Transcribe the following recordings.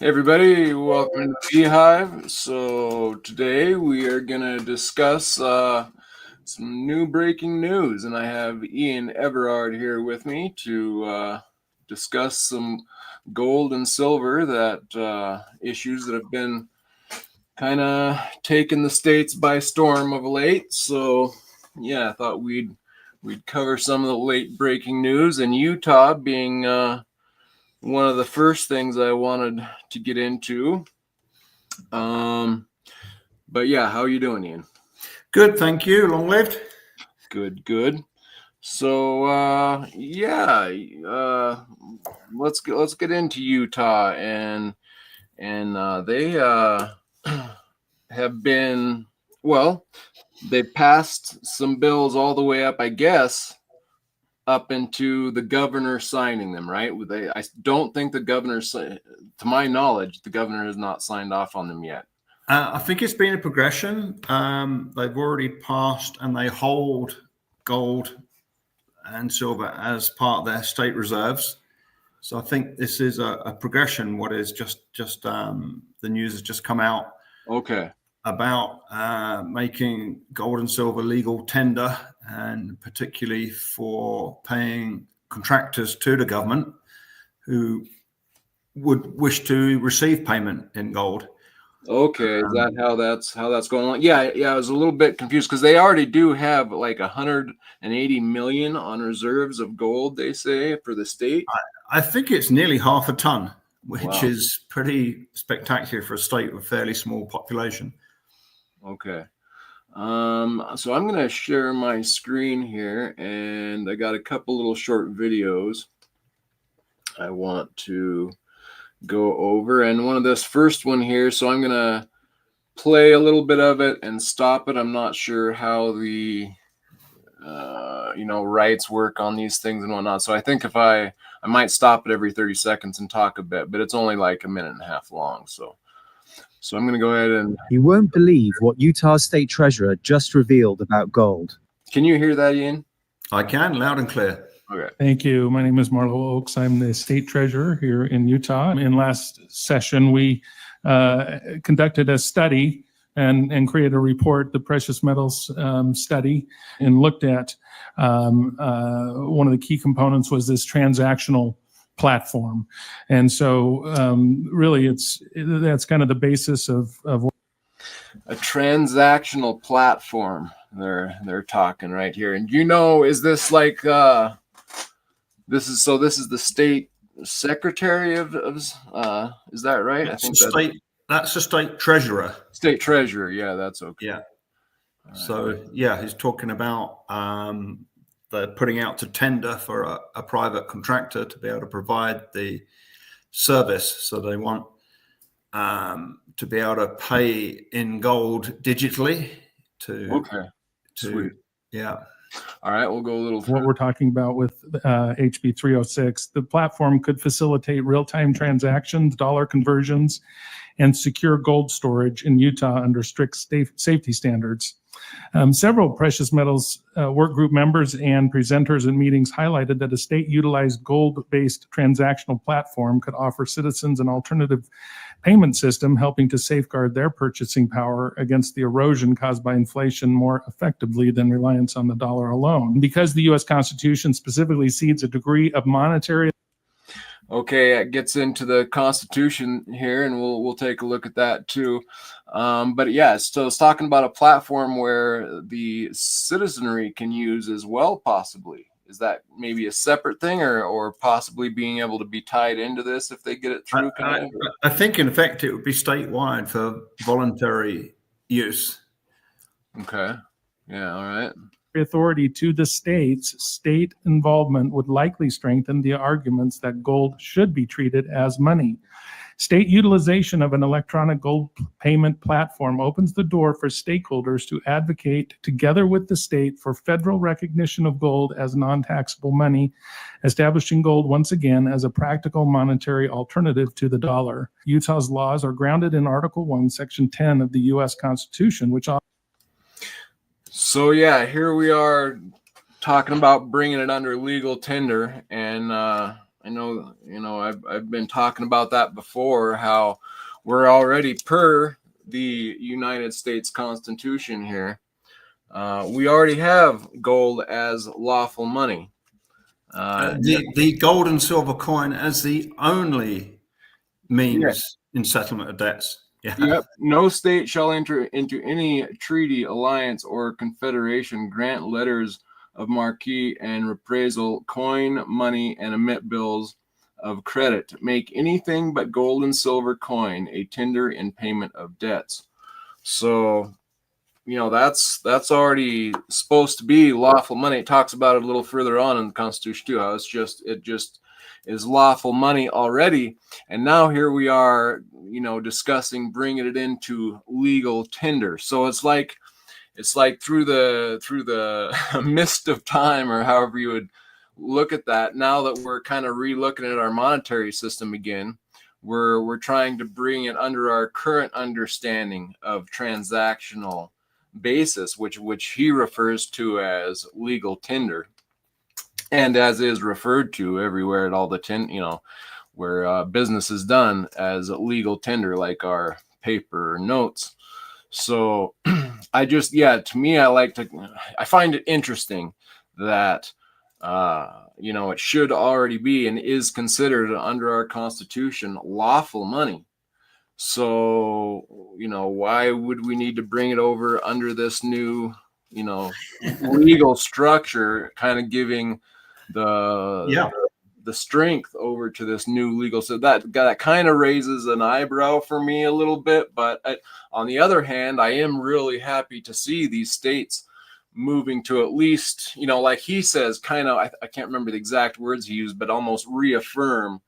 Hey everybody, welcome to the Beehive. So today we are going to discuss some new breaking news, and I have Ian Everard here with me to discuss some gold and silver issues that have been kind of taking the states by storm of late. So yeah, I thought we'd cover some of the late breaking news, and Utah being one of the first things I wanted to get into. But yeah, how are you doing, Ian? Good, thank you. Long lived. Good. So let's get into Utah, and they have been, well, they passed some bills all the way up, I guess, up into the governor signing them, right? I don't think the governor, to my knowledge, the governor has not signed off on them yet. I think it's been a progression. They've already passed, and they hold gold and silver as part of their state reserves. So I think this is a progression. What is just the news has just come out. Okay. About making gold and silver legal tender, and particularly for paying contractors to the government who would wish to receive payment in gold. Okay, is that how that's going on? Yeah, I was a little bit confused because they already do have like 180 million on reserves of gold, they say, for the state. I think it's nearly half a ton, which Wow. is pretty spectacular for a state with a fairly small population. Okay. So I'm going to share my screen here, and I got a couple little short videos I want to go over, and one of this first one here, so I'm going to play a little bit of it and stop it. I'm not sure how the rights work on these things and whatnot, so I think if I might stop it every 30 seconds and talk a bit, but it's only like a minute and a half long, so I'm going to go ahead and... You won't believe what Utah's state treasurer just revealed about gold. Can you hear that, Ian? I can, loud and clear. Okay. Thank you. My name is Marlo Oaks. I'm the state treasurer here in Utah. In last session, we conducted a study and created a report, the precious metals study, and looked at one of the key components was this transactional platform. And so really that's kind of the basis of a transactional platform they're talking right here. And is this like this is the state secretary of is that right? I think that's the state treasurer. State treasurer, yeah, that's okay. Yeah. So yeah, he's talking about they're putting out to tender for a private contractor to be able to provide the service. So they want to be able to pay in gold digitally Sweet. Yeah. All right, we'll go a little further. What we're talking about with HB 306. The platform could facilitate real-time transactions, dollar conversions, and secure gold storage in Utah under strict safety standards. Several precious metals work group members and presenters in meetings highlighted that a state-utilized gold-based transactional platform could offer citizens an alternative payment system, helping to safeguard their purchasing power against the erosion caused by inflation more effectively than reliance on the dollar alone. Because the U.S. Constitution specifically cedes a degree of monetary... Okay, it gets into the Constitution here, and we'll take a look at that too. But yeah, so it's talking about a platform where the citizenry can use as well, possibly. Is that maybe a separate thing, or possibly being able to be tied into this if they get it through? I think, in effect, it would be statewide for voluntary use. Okay. Yeah, all right. Authority to the states, state involvement would likely strengthen the arguments that gold should be treated as money. State utilization of an electronic gold payment platform opens the door for stakeholders to advocate together with the state for federal recognition of gold as non-taxable money, establishing gold once again as a practical monetary alternative to the dollar. Utah's laws are grounded in Article 1, Section 10 of the U.S. Constitution, which... So yeah, here we are talking about bringing it under legal tender, and I know, I've been talking about that before, how we're already per the United States Constitution here. We already have gold as lawful money. The gold and silver coin as the only Yeah. means in settlement of debts. Yeah. Yep. No state shall enter into any treaty, alliance, or confederation, grant letters of marque and reprisal, coin money, and emit bills of credit, make anything but gold and silver coin a tender in payment of debts. So, that's already supposed to be lawful money. It talks about it a little further on in the Constitution too, how it just is lawful money already. And now here we are, discussing bringing it into legal tender. So it's like through the mist of time, or however you would look at that, now that we're kind of re-looking at our monetary system again, we're trying to bring it under our current understanding of transactional basis, which he refers to as legal tender, and as is referred to everywhere at all the where business is done as legal tender, like our paper notes. So to me, I find it interesting that it should already be and is considered under our Constitution lawful money. So, why would we need to bring it over under this new, legal structure, kind of giving the strength over to this new legal? So that kind of raises an eyebrow for me a little bit. But on the other hand, I am really happy to see these states moving to at least, like he says, kind of, I can't remember the exact words he used, but almost reaffirm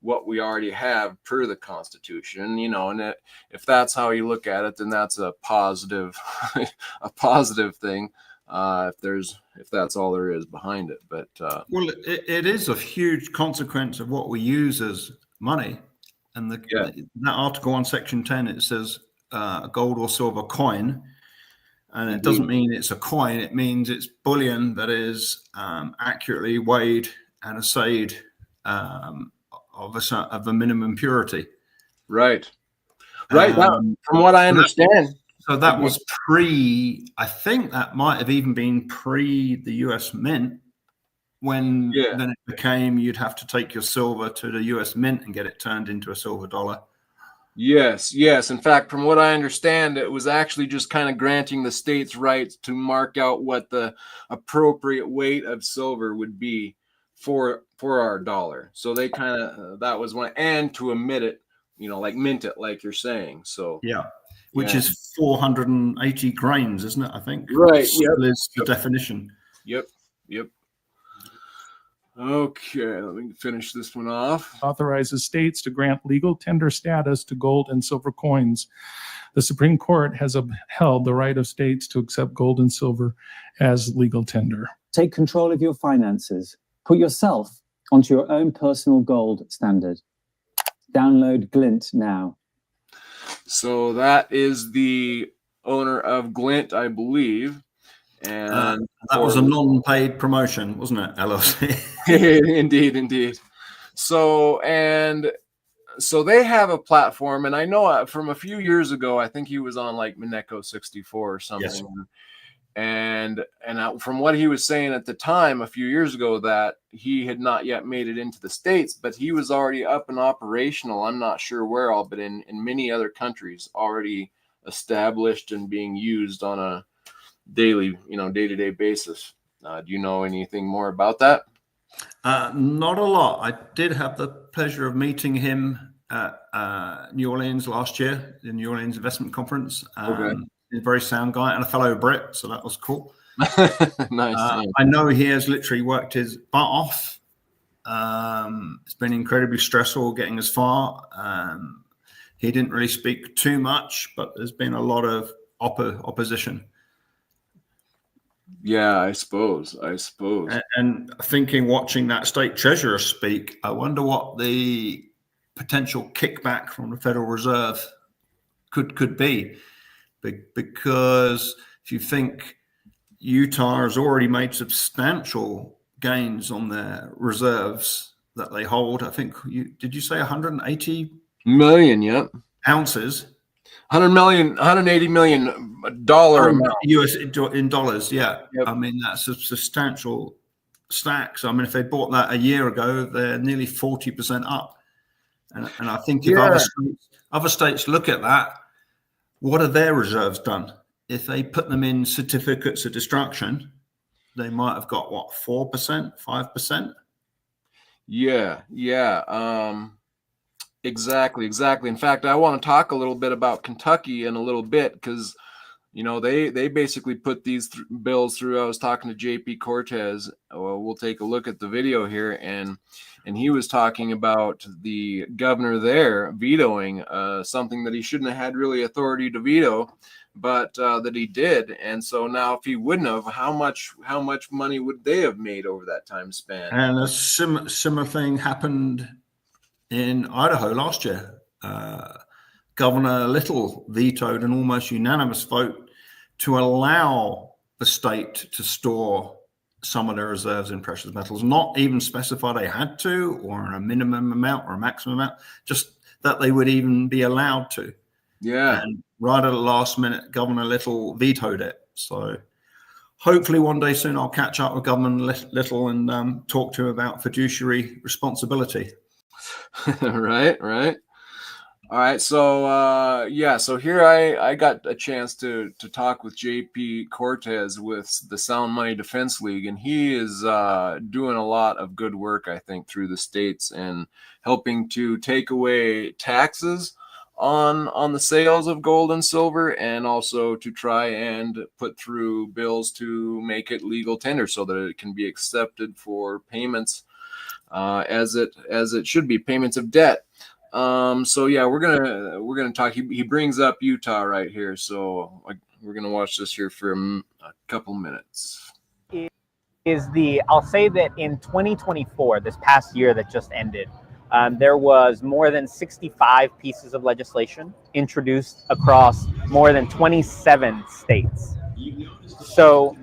what we already have per the Constitution, and if that's how you look at it, then that's a positive, a positive thing. If that's all there is behind it, but well, it is a huge consequence of what we use as money. And that article on Section 10, it says gold or silver coin, and it doesn't mean it's a coin. It means it's bullion that is accurately weighed and assayed. Of a minimum purity. Right. From what I understand. So that was I think that might have even been pre the US Mint, when then it became you'd have to take your silver to the US Mint and get it turned into a silver dollar. Yes. In fact, from what I understand, it was actually just kind of granting the states rights to mark out what the appropriate weight of silver would be for our dollar. So they kind of, that was one, and to emit it, like mint it, like you're saying. So which is 480 grains, isn't it? I think. Right. Is the definition. Yep. Okay, let me finish this one off. Authorizes states to grant legal tender status to gold and silver coins. The Supreme Court has upheld the right of states to accept gold and silver as legal tender. Take control of your finances. Put yourself onto your own personal gold standard. Download Glint now. So that is the owner of Glint, I believe. And that was a non-paid promotion, wasn't it, LLC? Indeed. So they have a platform, and I know from a few years ago, I think he was on like Mineco 64 or something. Yes. And from what he was saying at the time, a few years ago, that he had not yet made it into the States, but he was already up and operational. I'm not sure where all, but in many other countries, already established and being used on a daily, day-to-day basis. Do you know anything more about that? Not a lot. I did have the pleasure of meeting him at New Orleans last year, the New Orleans Investment Conference. Okay. He's a very sound guy and a fellow Brit, so that was cool. Nice. I know he has literally worked his butt off. It's been incredibly stressful getting as far. He didn't really speak too much, but there's been a lot of opposition. Yeah, I suppose. And thinking, watching that state treasurer speak, I wonder what the potential kickback from the Federal Reserve could be. Because if you think Utah has already made substantial gains on their reserves, that they hold. I think did you say 180 million? Yep. ounces? 180 million dollar amount. US in dollars. Yeah. Yep. I mean, that's a substantial stack. So I mean, if they bought that a year ago, they're nearly 40% up. And I think if other states look at that, what have their reserves done? If they put them in certificates of destruction, they might have got what, 4%, 5%? Yeah. Exactly. In fact, I want to talk a little bit about Kentucky in a little bit, because they basically put these bills through. I was talking to JP Cortez. We'll take a look at the video here, and he was talking about the governor there vetoing something that he shouldn't have had really authority to veto, but that he did. And so now, if he wouldn't have, how much money would they have made over that time span? And a similar thing happened in Idaho last year. Governor Little vetoed an almost unanimous vote to allow the state to store some of their reserves in precious metals, not even specify they had to, or a minimum amount or a maximum amount, just that they would even be allowed to. Yeah. And right at the last minute, Governor Little vetoed it. So hopefully one day soon I'll catch up with Governor Little and talk to him about fiduciary responsibility. Right. All right, so here I got a chance to talk with JP Cortez with the Sound Money Defense League, and he is doing a lot of good work, I think, through the states and helping to take away taxes on the sales of gold and silver, and also to try and put through bills to make it legal tender so that it can be accepted for payments as it should be, payments of debt. So yeah, we're gonna talk. He brings up Utah right here, so we're gonna watch this here for a couple minutes. I'll say that in 2024, this past year that just ended, there was more than 65 pieces of legislation introduced across more than 27 states. So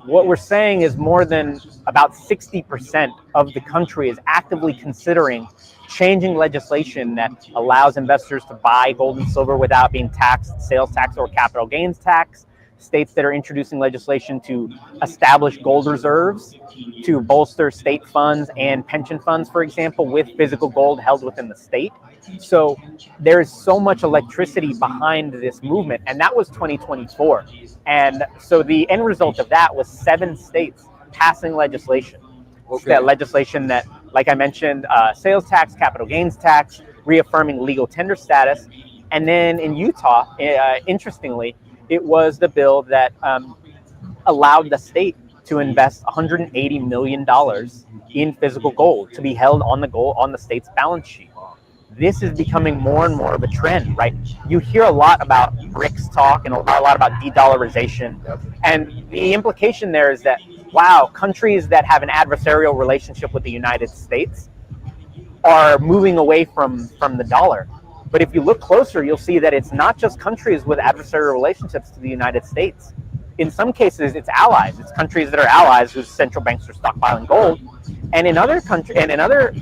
what we're saying is more than about 60% of the country is actively considering changing legislation that allows investors to buy gold and silver without being taxed, sales tax or capital gains tax. States that are introducing legislation to establish gold reserves, to bolster state funds and pension funds, for example, with physical gold held within the state. So there's so much electricity behind this movement, and that was 2024. And so the end result of that was 7 states passing legislation. Okay. That legislation that, like I mentioned, sales tax, capital gains tax, reaffirming legal tender status. And then in Utah, interestingly, it was the bill that allowed the state to invest $180 million in physical gold to be held on the state's balance sheet. This is becoming more and more of a trend, right? You hear a lot about BRICS talk and a lot about de-dollarization. And the implication there is that, wow, countries that have an adversarial relationship with the United States are moving away from the dollar. But if you look closer, you'll see that it's not just countries with adversarial relationships to the United States. In some cases, it's allies. It's countries that are allies whose central banks are stockpiling gold. And in other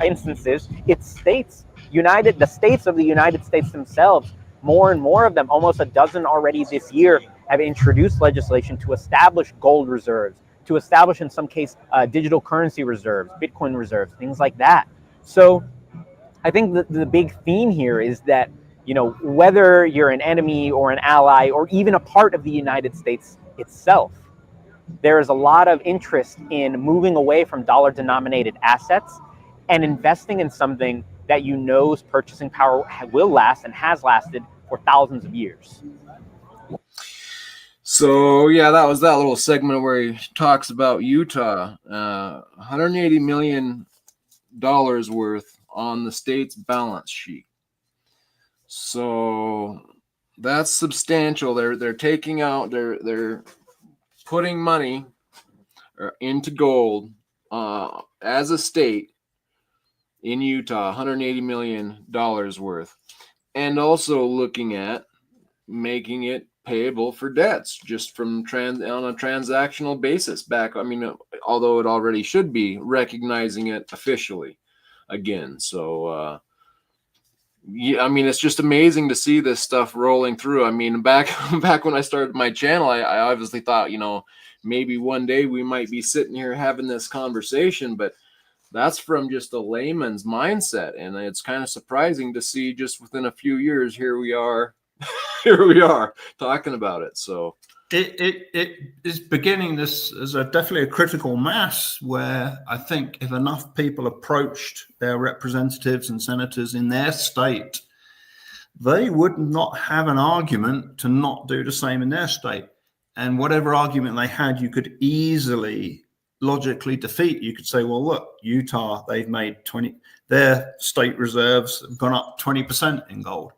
instances, it's states. The states of the United States themselves, more and more of them, almost a dozen already this year, have introduced legislation to establish gold reserves, to establish, in some case, digital currency reserves, Bitcoin reserves, things like that. So I think the big theme here is that, whether you're an enemy or an ally or even a part of the United States itself, there is a lot of interest in moving away from dollar-denominated assets and investing in something that know's purchasing power will last and has lasted for thousands of years. So yeah, that was that little segment where he talks about Utah, $180 million worth on the state's balance sheet. So that's substantial. They're taking out, they're putting money into gold as a state in Utah, $180 million worth, and also looking at making it payable for debts just from on a transactional basis back. I mean, although it already should be, recognizing it officially. again. So yeah, I mean, it's just amazing to see this stuff rolling through. I mean, back when I started my channel, I obviously thought, maybe one day we might be sitting here having this conversation, but that's from just a layman's mindset, and it's kind of surprising to see just within a few years here we are talking about it. So it is beginning this as definitely a critical mass, where I think if enough people approached their representatives and senators in their state, they would not have an argument to not do the same in their state. And whatever argument they had, you could easily logically defeat. You could say, well, look, Utah, they've made their state reserves have gone up 20% in gold.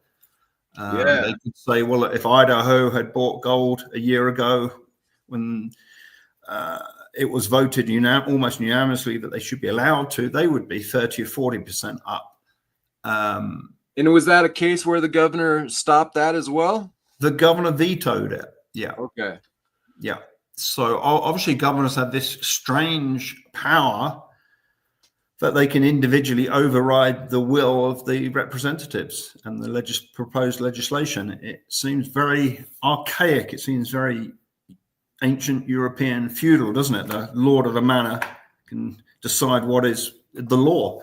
They could say, well, if Idaho had bought gold a year ago when it was voted almost unanimously that they should be allowed to, they would be 30 or 40% up. And was that a case where the governor stopped that as well? The governor vetoed it. Yeah. Okay. Yeah. So obviously governors have this strange power that they can individually override the will of the representatives and the proposed legislation. It seems very archaic. It seems very ancient European feudal, doesn't it? The lord of the manor can decide what is the law.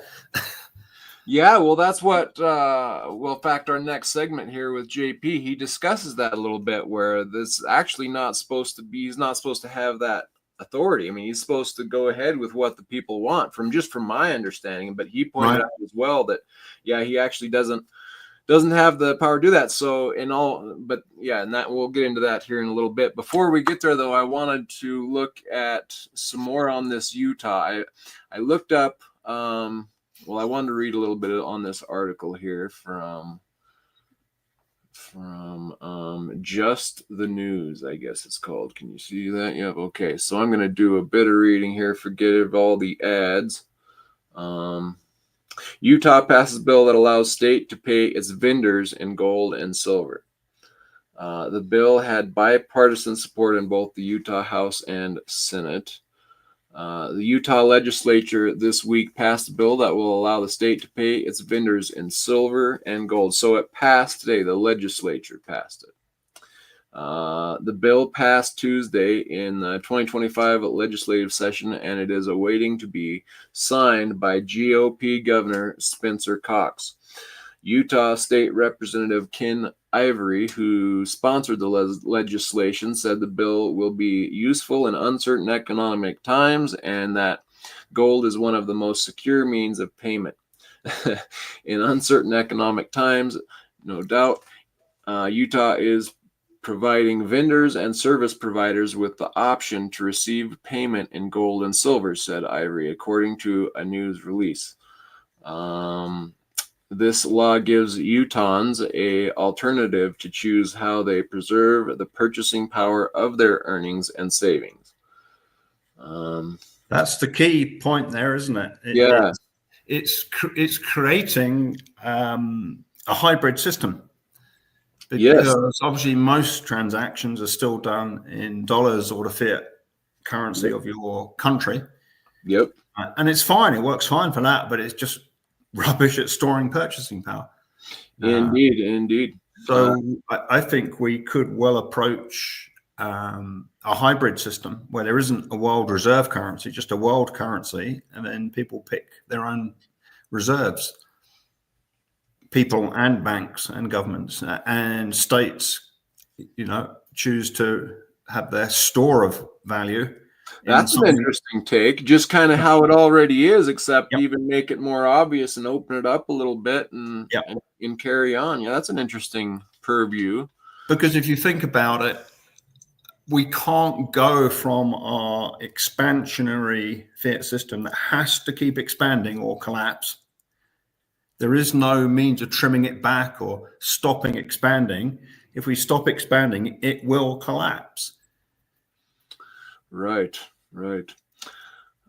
Yeah, well, that's what in fact, our next segment here with JP, he discusses that a little bit, where this actually not supposed to be, he's not supposed to have that authority. I mean, he's supposed to go ahead with what the people want, from my understanding. But he pointed out as well that, yeah, he actually doesn't have the power to do that. So but yeah, and that we'll get into that here in a little bit. Before we get there, though, I wanted to look at some more on this Utah. I looked up. I wanted to read a little bit on this article here from Just the News, I guess it's called. Can you see that? Yep. Okay. So I'm going to do a bit of reading here. Forget all the ads. Utah passes bill that allows state to pay its vendors in gold and silver. The bill had bipartisan support in both the Utah House and Senate. The Utah legislature this week passed a bill that will allow the state to pay its vendors in silver and gold. So it passed today. The legislature passed it. The bill passed Tuesday in the 2025 legislative session, and it is awaiting to be signed by GOP Governor Spencer Cox. Utah State Representative Ken Ivory, who sponsored the legislation, said the bill will be useful in uncertain economic times and that gold is one of the most secure means of payment. In uncertain economic times, no doubt, Utah is providing vendors and service providers with the option to receive payment in gold and silver, said Ivory, according to a news release. This law gives Utahns an alternative to choose how they preserve the purchasing power of their earnings and savings. That's the key point there, isn't it? Yeah. It's creating a hybrid system. Because yes. Obviously most transactions are still done in dollars or the fiat currency of your country. Yep. And it's fine. It works fine for that, but it's just rubbish at storing purchasing power. Indeed. So I think we could well approach a hybrid system where there isn't a world reserve currency, just a world currency, and then people pick their own reserves. People and banks and governments and states, choose to have their store of value. That's an interesting take. Just kind of how it already is, except even make it more obvious and open it up a little bit and carry on. Yeah, that's an interesting purview. Because if you think about it, we can't go from our expansionary fiat system that has to keep expanding or collapse. There is no means of trimming it back or stopping expanding. If we stop expanding, it will collapse. Right.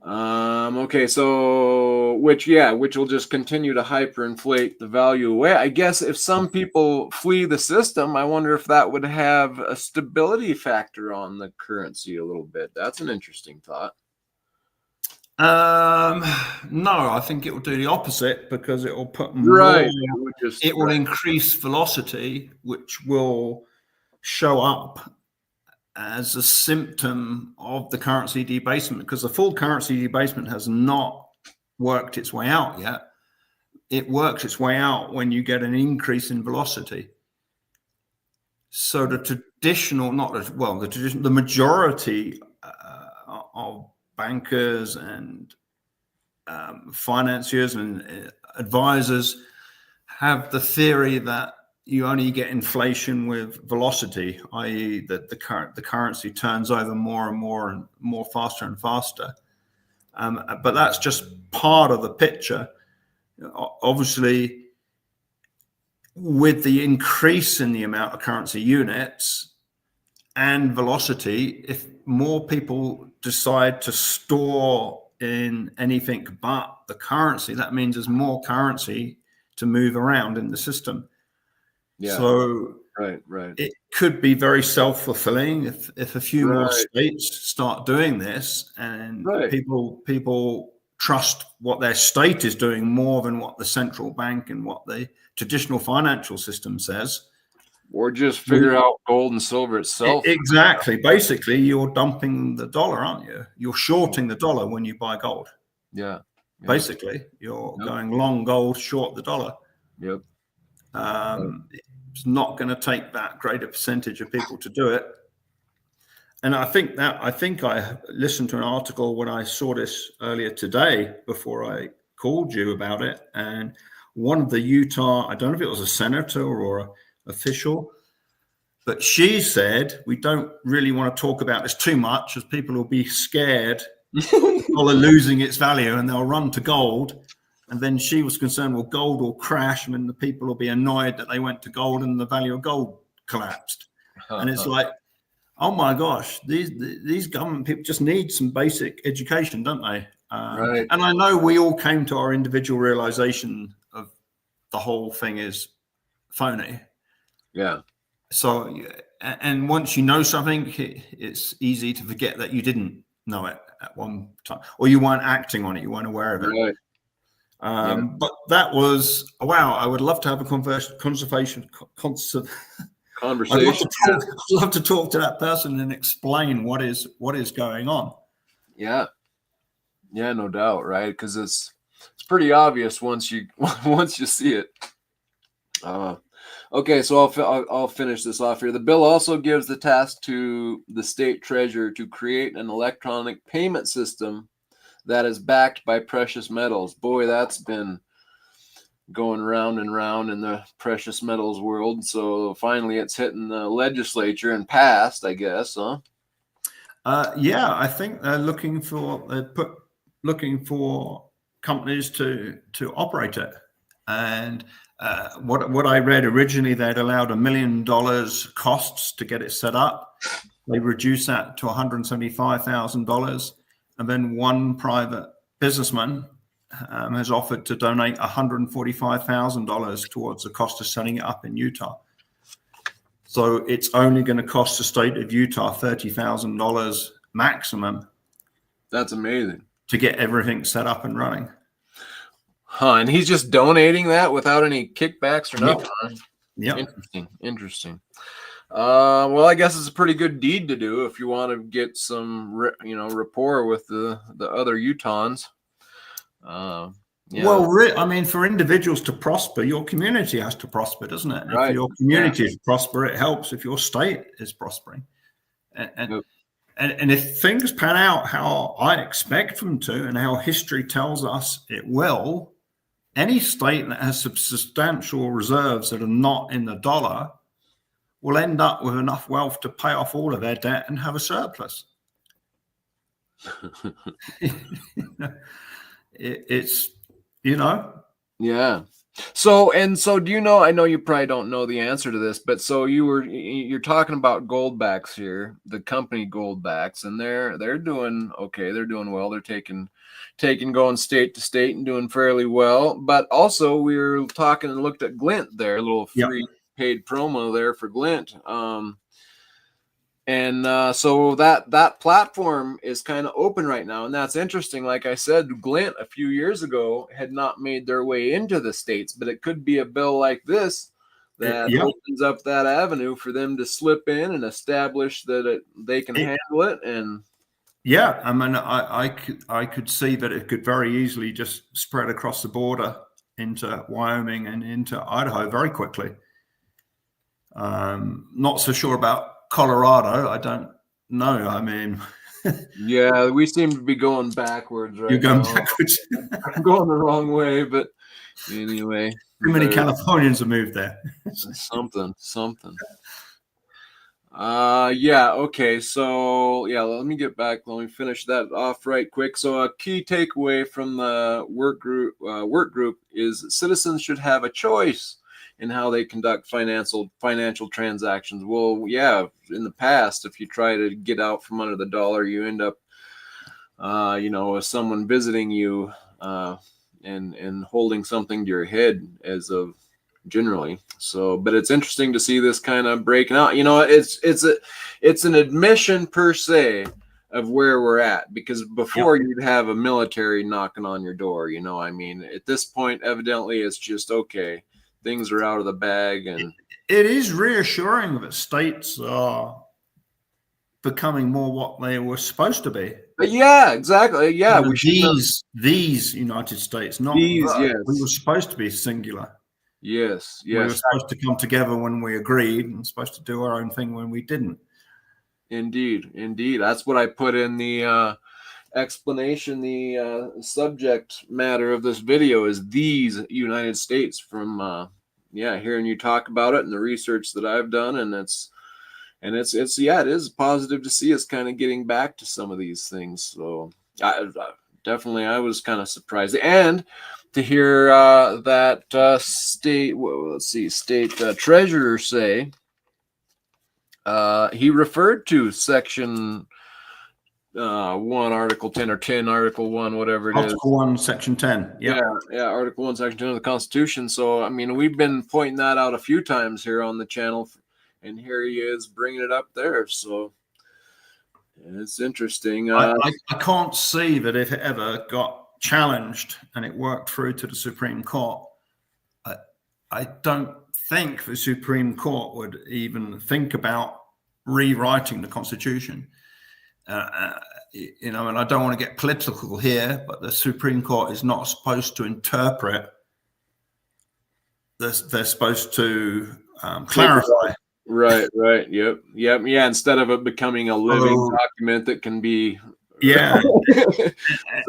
Okay, so which will just continue to hyperinflate the value away. I guess if some people flee the system, I wonder if that would have a stability factor on the currency a little bit. That's an interesting thought. No, I think it will do the opposite because it will put Right. more. Just It will increase velocity, which will show up as a symptom of the currency debasement, because the full currency debasement has not worked its way out yet. It works its way out when you get an increase in velocity. So the traditional, the majority of bankers and financiers and advisors have the theory that you only get inflation with velocity, i.e., that the currency turns over more and more and more faster and faster. But that's just part of the picture. Obviously, with the increase in the amount of currency units and velocity, if more people decide to store in anything but the currency, that means there's more currency to move around in the system. Yeah. So right. it could be very self-fulfilling if a few more states start doing this, and people trust what their state is doing more than what the central bank and what the traditional financial system says. Or just figure out gold and silver itself. Exactly. Basically, you're dumping the dollar, aren't you? You're shorting the dollar when you buy gold. Yeah. Basically, you're going long gold, short the dollar. Yep. It's not going to take that great a percentage of people to do it. And I think I listened to an article when I saw this earlier today before I called you about it. And one of the Utah, I don't know if it was a senator or an official, but she said, we don't really want to talk about this too much as people will be scared dollar losing its value and they'll run to gold. And then she was concerned, well, gold will crash and then the people will be annoyed that they went to gold and the value of gold collapsed. And it's like, oh my gosh, these government people just need some basic education, don't they? And I know we all came to our individual realization of the whole thing is phony. Yeah. So, and once you know something, it's easy to forget that you didn't know it at one time, or you weren't acting on it, you weren't aware of it. Right. But that was, wow, I would love to have a conversation. I'd love to talk to that person and explain what is going on. Yeah, no doubt, right? Because it's pretty obvious once you see it. Okay, so I'll finish this off here. The bill also gives the task to the state treasurer to create an electronic payment system that is backed by precious metals. Boy, that's been going round and round in the precious metals world. So finally it's hitting the legislature and passed, I guess, huh? Yeah, I think they're looking for companies to operate it. And what I read originally, they'd allowed $1 million costs to get it set up. They reduced that to $175,000. And then one private businessman has offered to donate $145,000 towards the cost of setting it up in Utah. So it's only going to cost the state of Utah $30,000 maximum. That's amazing. To get everything set up and running. Huh, and he's just donating that without any kickbacks or nothing. Yeah. Interesting. Well, I guess it's a pretty good deed to do if you want to get some, rapport with the other Utahns. Yeah. Well, I mean, for individuals to prosper, your community has to prosper, doesn't it? Right. If your community is prosper, it helps if your state is prospering. And if things pan out how I expect them to and how history tells us it will, any state that has substantial reserves that are not in the dollar will end up with enough wealth to pay off all of their debt and have a surplus. It's, Yeah. So do you know, I know you probably don't know the answer to this, but so you're talking about Goldbacks here, the company Goldbacks, and they're doing okay. They're doing well. They're taking going state to state and doing fairly well. But also we were talking and looked at Glint there, a little free paid promo there for Glint. And And so that platform is kind of open right now, and that's interesting. Like I said, Glint a few years ago had not made their way into the States, but it could be a bill like this that Yeah. opens up that avenue for them to slip in and establish that they can handle it. And yeah, I mean, I could see that it could very easily just spread across the border into Wyoming and into Idaho very quickly. Not so sure about Colorado. I don't know. I mean, yeah, we seem to be going backwards right you're going now. backwards. I'm going the wrong way, but anyway, Too many Californians have moved there. something. Yeah, okay. So yeah, let me get back. Let me finish that off right quick. So a key takeaway from the work group is citizens should have a choice in how they conduct financial transactions. Well, yeah, in the past, if you try to get out from under the dollar, you end up, with someone visiting you and holding something to your head as of generally. So, but it's interesting to see this kind of breaking out. It's an admission per se of where we're at, because before you'd have a military knocking on your door. I mean, at this point, evidently, it's just okay. Things are out of the bag, and it is reassuring that states are becoming more what they were supposed to be. Yeah, exactly. Yeah, we these United States, not these. Yes, we were supposed to be singular. Yes. We were supposed to come together when we agreed, and supposed to do our own thing when we didn't. Indeed. That's what I put in the explanation. The subject matter of this video is these United States. From hearing you talk about it and the research that I've done, and it is positive to see us kind of getting back to some of these things. So I was kind of surprised, and to hear that state treasurer say he referred to Section 1, Article 10, or 10, Article 1, whatever it is. Article 1, Section 10. Yeah, Article 1, Section 10 of the Constitution. So, I mean, we've been pointing that out a few times here on the channel, and here he is bringing it up there. So it's interesting. I can't see that if it ever got challenged and it worked through to the Supreme Court, I don't think the Supreme Court would even think about rewriting the Constitution. And I don't want to get political here, but the Supreme Court is not supposed to interpret. They're supposed to clarify. Right. Yep. Yeah. Instead of it becoming a living document that can be. Yeah.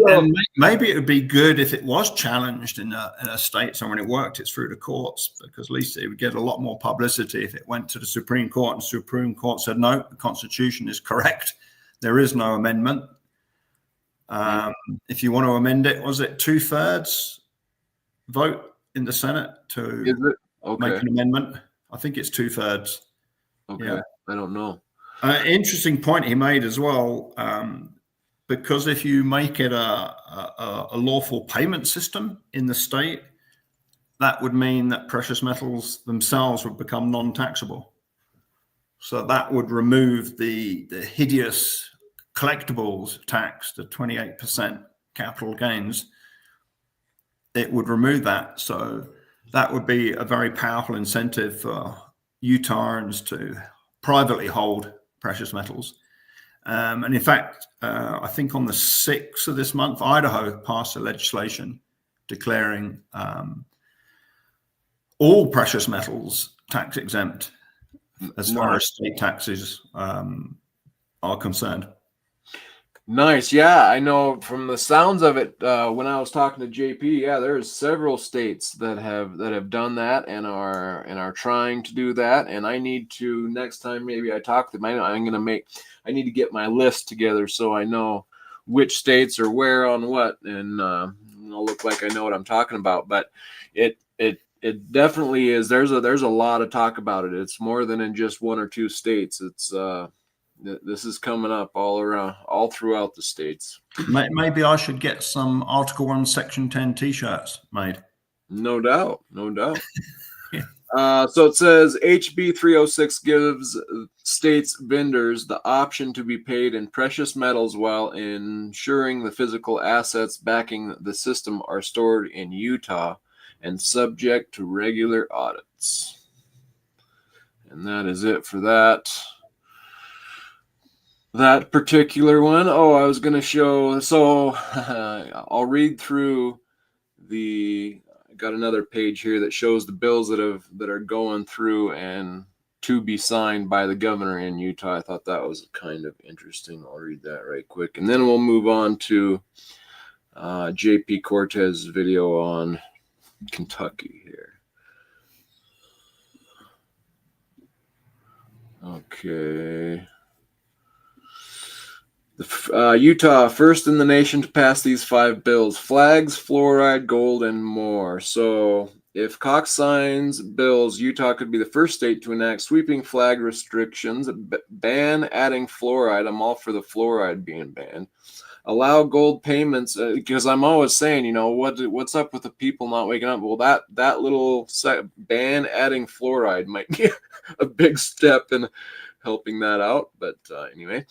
And maybe it would be good if it was challenged in a state somewhere and it worked it through the courts, because at least it would get a lot more publicity if it went to the Supreme Court and the Supreme Court said, no, the Constitution is correct. There is no amendment. If you want to amend it, was it 2/3 vote in the Senate to make an amendment? I think it's 2/3. Okay. Yeah. I don't know. Interesting point he made as well. Because if you make it a lawful payment system in the state, that would mean that precious metals themselves would become non-taxable. So that would remove the hideous collectibles tax, the 28% capital gains. It would remove that. So that would be a very powerful incentive for Utahns to privately hold precious metals. And in fact, I think on the 6th of this month, Idaho passed a legislation declaring all precious metals tax exempt as far as state taxes are concerned. Nice. Yeah, I know from the sounds of it, when I was talking to JP, there's several states that have done that and are trying to do that. And I need to, next time maybe I talk to them, I need to get my list together so I know which states are where on what, and I'll look like I know what I'm talking about. But it definitely is. There's a lot of talk about it. It's more than in just one or two states. It's this is coming up all around, all throughout the states. Maybe I should get some Article 1, Section 10 T-shirts made. No doubt. So it says HB 306 gives states vendors the option to be paid in precious metals while ensuring the physical assets backing the system are stored in Utah and subject to regular audits. And that is it for that particular one. Oh, I was going to show, so I'll read through I got another page here that shows the bills that are going through and to be signed by the governor in Utah. I thought that was kind of interesting. I'll read that right quick, and then we'll move on to JP Cortez video on Kentucky here. Okay. Utah, first in the nation to pass these 5 bills: flags, fluoride, gold, and more. So if Cox signs bills, Utah could be the first state to enact sweeping flag restrictions, ban adding fluoride. I'm all for the fluoride being banned. Allow gold payments, because I'm always saying, what's up with the people not waking up? Well, that little ban adding fluoride might be a big step in helping that out. But anyway,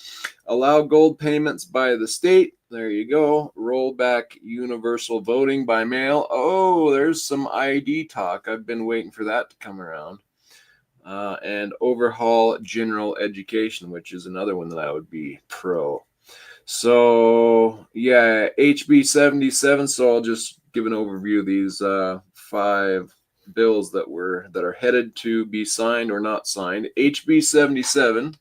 allow gold payments by the state. There you go. Roll back universal voting by mail. Oh, there's some ID talk. I've been waiting for that to come around. And overhaul general education, which is another one that I would be pro. So yeah, HB 77. So I'll just give an overview of these 5 bills that are headed to be signed or not signed. HB 77,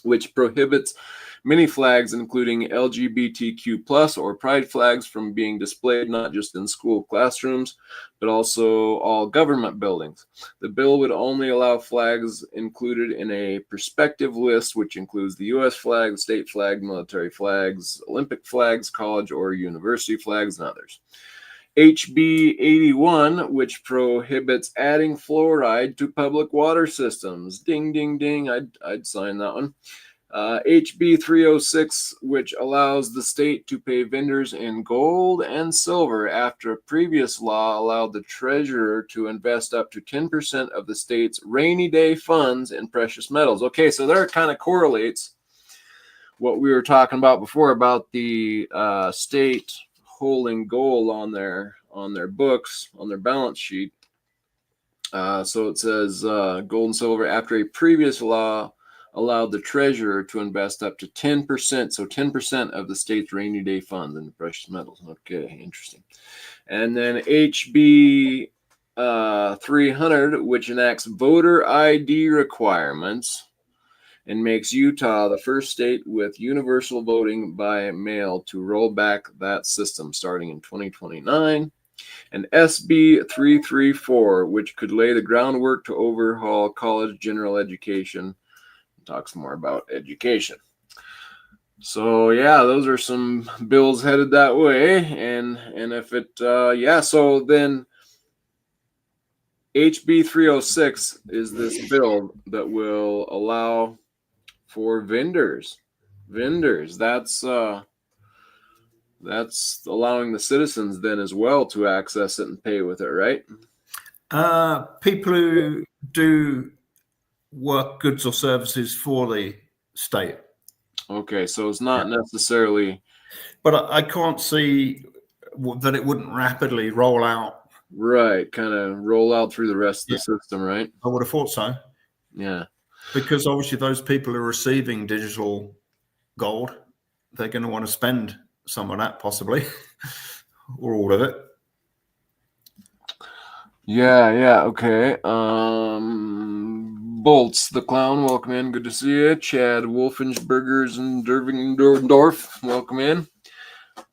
which prohibits many flags, including LGBTQ plus or pride flags, from being displayed not just in school classrooms, but also all government buildings. The bill would only allow flags included in a prospective list, which includes the U.S. flag, the state flag, military flags, Olympic flags, college or university flags, and others. HB 81, which prohibits adding fluoride to public water systems. Ding, ding, ding. I'd sign that one. HB 306, which allows the state to pay vendors in gold and silver after a previous law allowed the treasurer to invest up to 10% of the state's rainy day funds in precious metals. Okay, so there it kind of correlates what we were talking about before about the state holding gold on their books, on their balance sheet. So it says gold and silver after a previous law allowed the treasurer to invest up to 10%, so 10% of the state's rainy day funds in the precious metals. Okay, interesting. And then HB 300, which enacts voter ID requirements and makes Utah the first state with universal voting by mail to roll back that system starting in 2029. And SB 334, which could lay the groundwork to overhaul college general education. Talks more about education. So yeah, those are some bills headed that way. And if it, so then HB 306 is this bill that will allow for vendors. That's allowing the citizens then as well to access it and pay with it, right? People who do work goods or services for the state. Okay, so it's not necessarily. But I can't see that it wouldn't rapidly roll out. Right, kind of roll out through the rest of the system, right? I would have thought so. Yeah. Because obviously those people who are receiving digital gold, they're going to want to spend some of that possibly, or all of it. Yeah, okay. Bolts the Clown, welcome in. Good to see you. Chad Wolfensbergers and Dervingendorf, welcome in.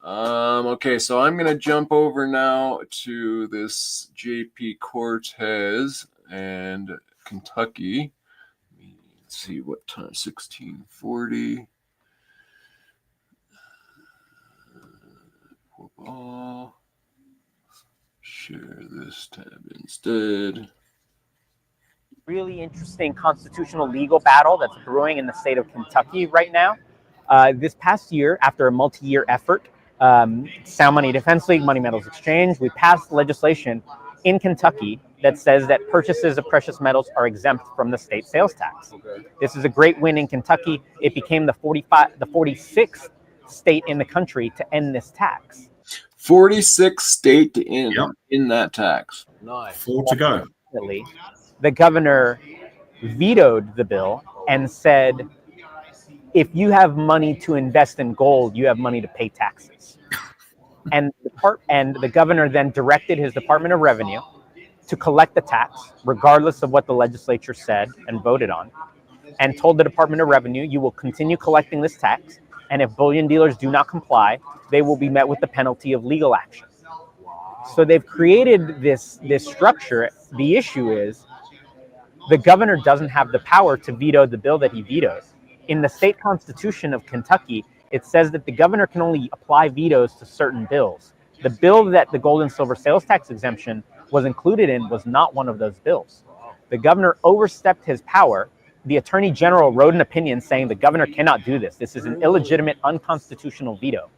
Okay, so I'm going to jump over now to this JP Cortez and Kentucky. Let's see what time, 1640. Share this tab instead. Really interesting constitutional legal battle that's brewing in the state of Kentucky right now. This past year, after a multi-year effort, Sound Money Defense League, Money Metals Exchange, we passed legislation in Kentucky that says that purchases of precious metals are exempt from the state sales tax. Okay. This is a great win in Kentucky. It became the 46th state in the country to end this tax. 46 state to end Yep. in that tax. Nice. 4 to go. Unfortunately, the governor vetoed the bill and said, if you have money to invest in gold, you have money to pay taxes. And the governor then directed his Department of Revenue to collect the tax, regardless of what the legislature said and voted on, and told the Department of Revenue, you will continue collecting this tax, and if bullion dealers do not comply, they will be met with the penalty of legal action. So they've created this structure. The issue is the governor doesn't have the power to veto the bill that he vetoed. In the state constitution of Kentucky, it says that the governor can only apply vetoes to certain bills. The bill that the gold and silver sales tax exemption was included in was not one of those bills. The governor overstepped his power. The attorney general wrote an opinion saying the governor cannot do this. This is an illegitimate, unconstitutional veto.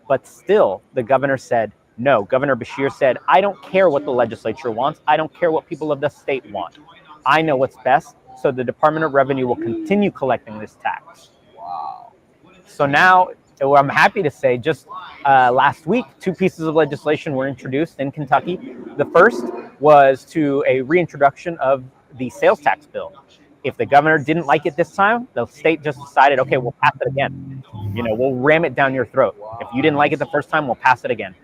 But still, the governor said, no. Governor Beshear said, I don't care what the legislature wants. I don't care what people of the state want. I know what's best. So the Department of Revenue will continue collecting this tax. Wow. So now, I'm happy to say, just last week, 2 pieces of legislation were introduced in Kentucky. The first was to a reintroduction of the sales tax bill. If the governor didn't like it this time, the state just decided, okay, we'll pass it again. We'll ram it down your throat. If you didn't like it the first time, we'll pass it again.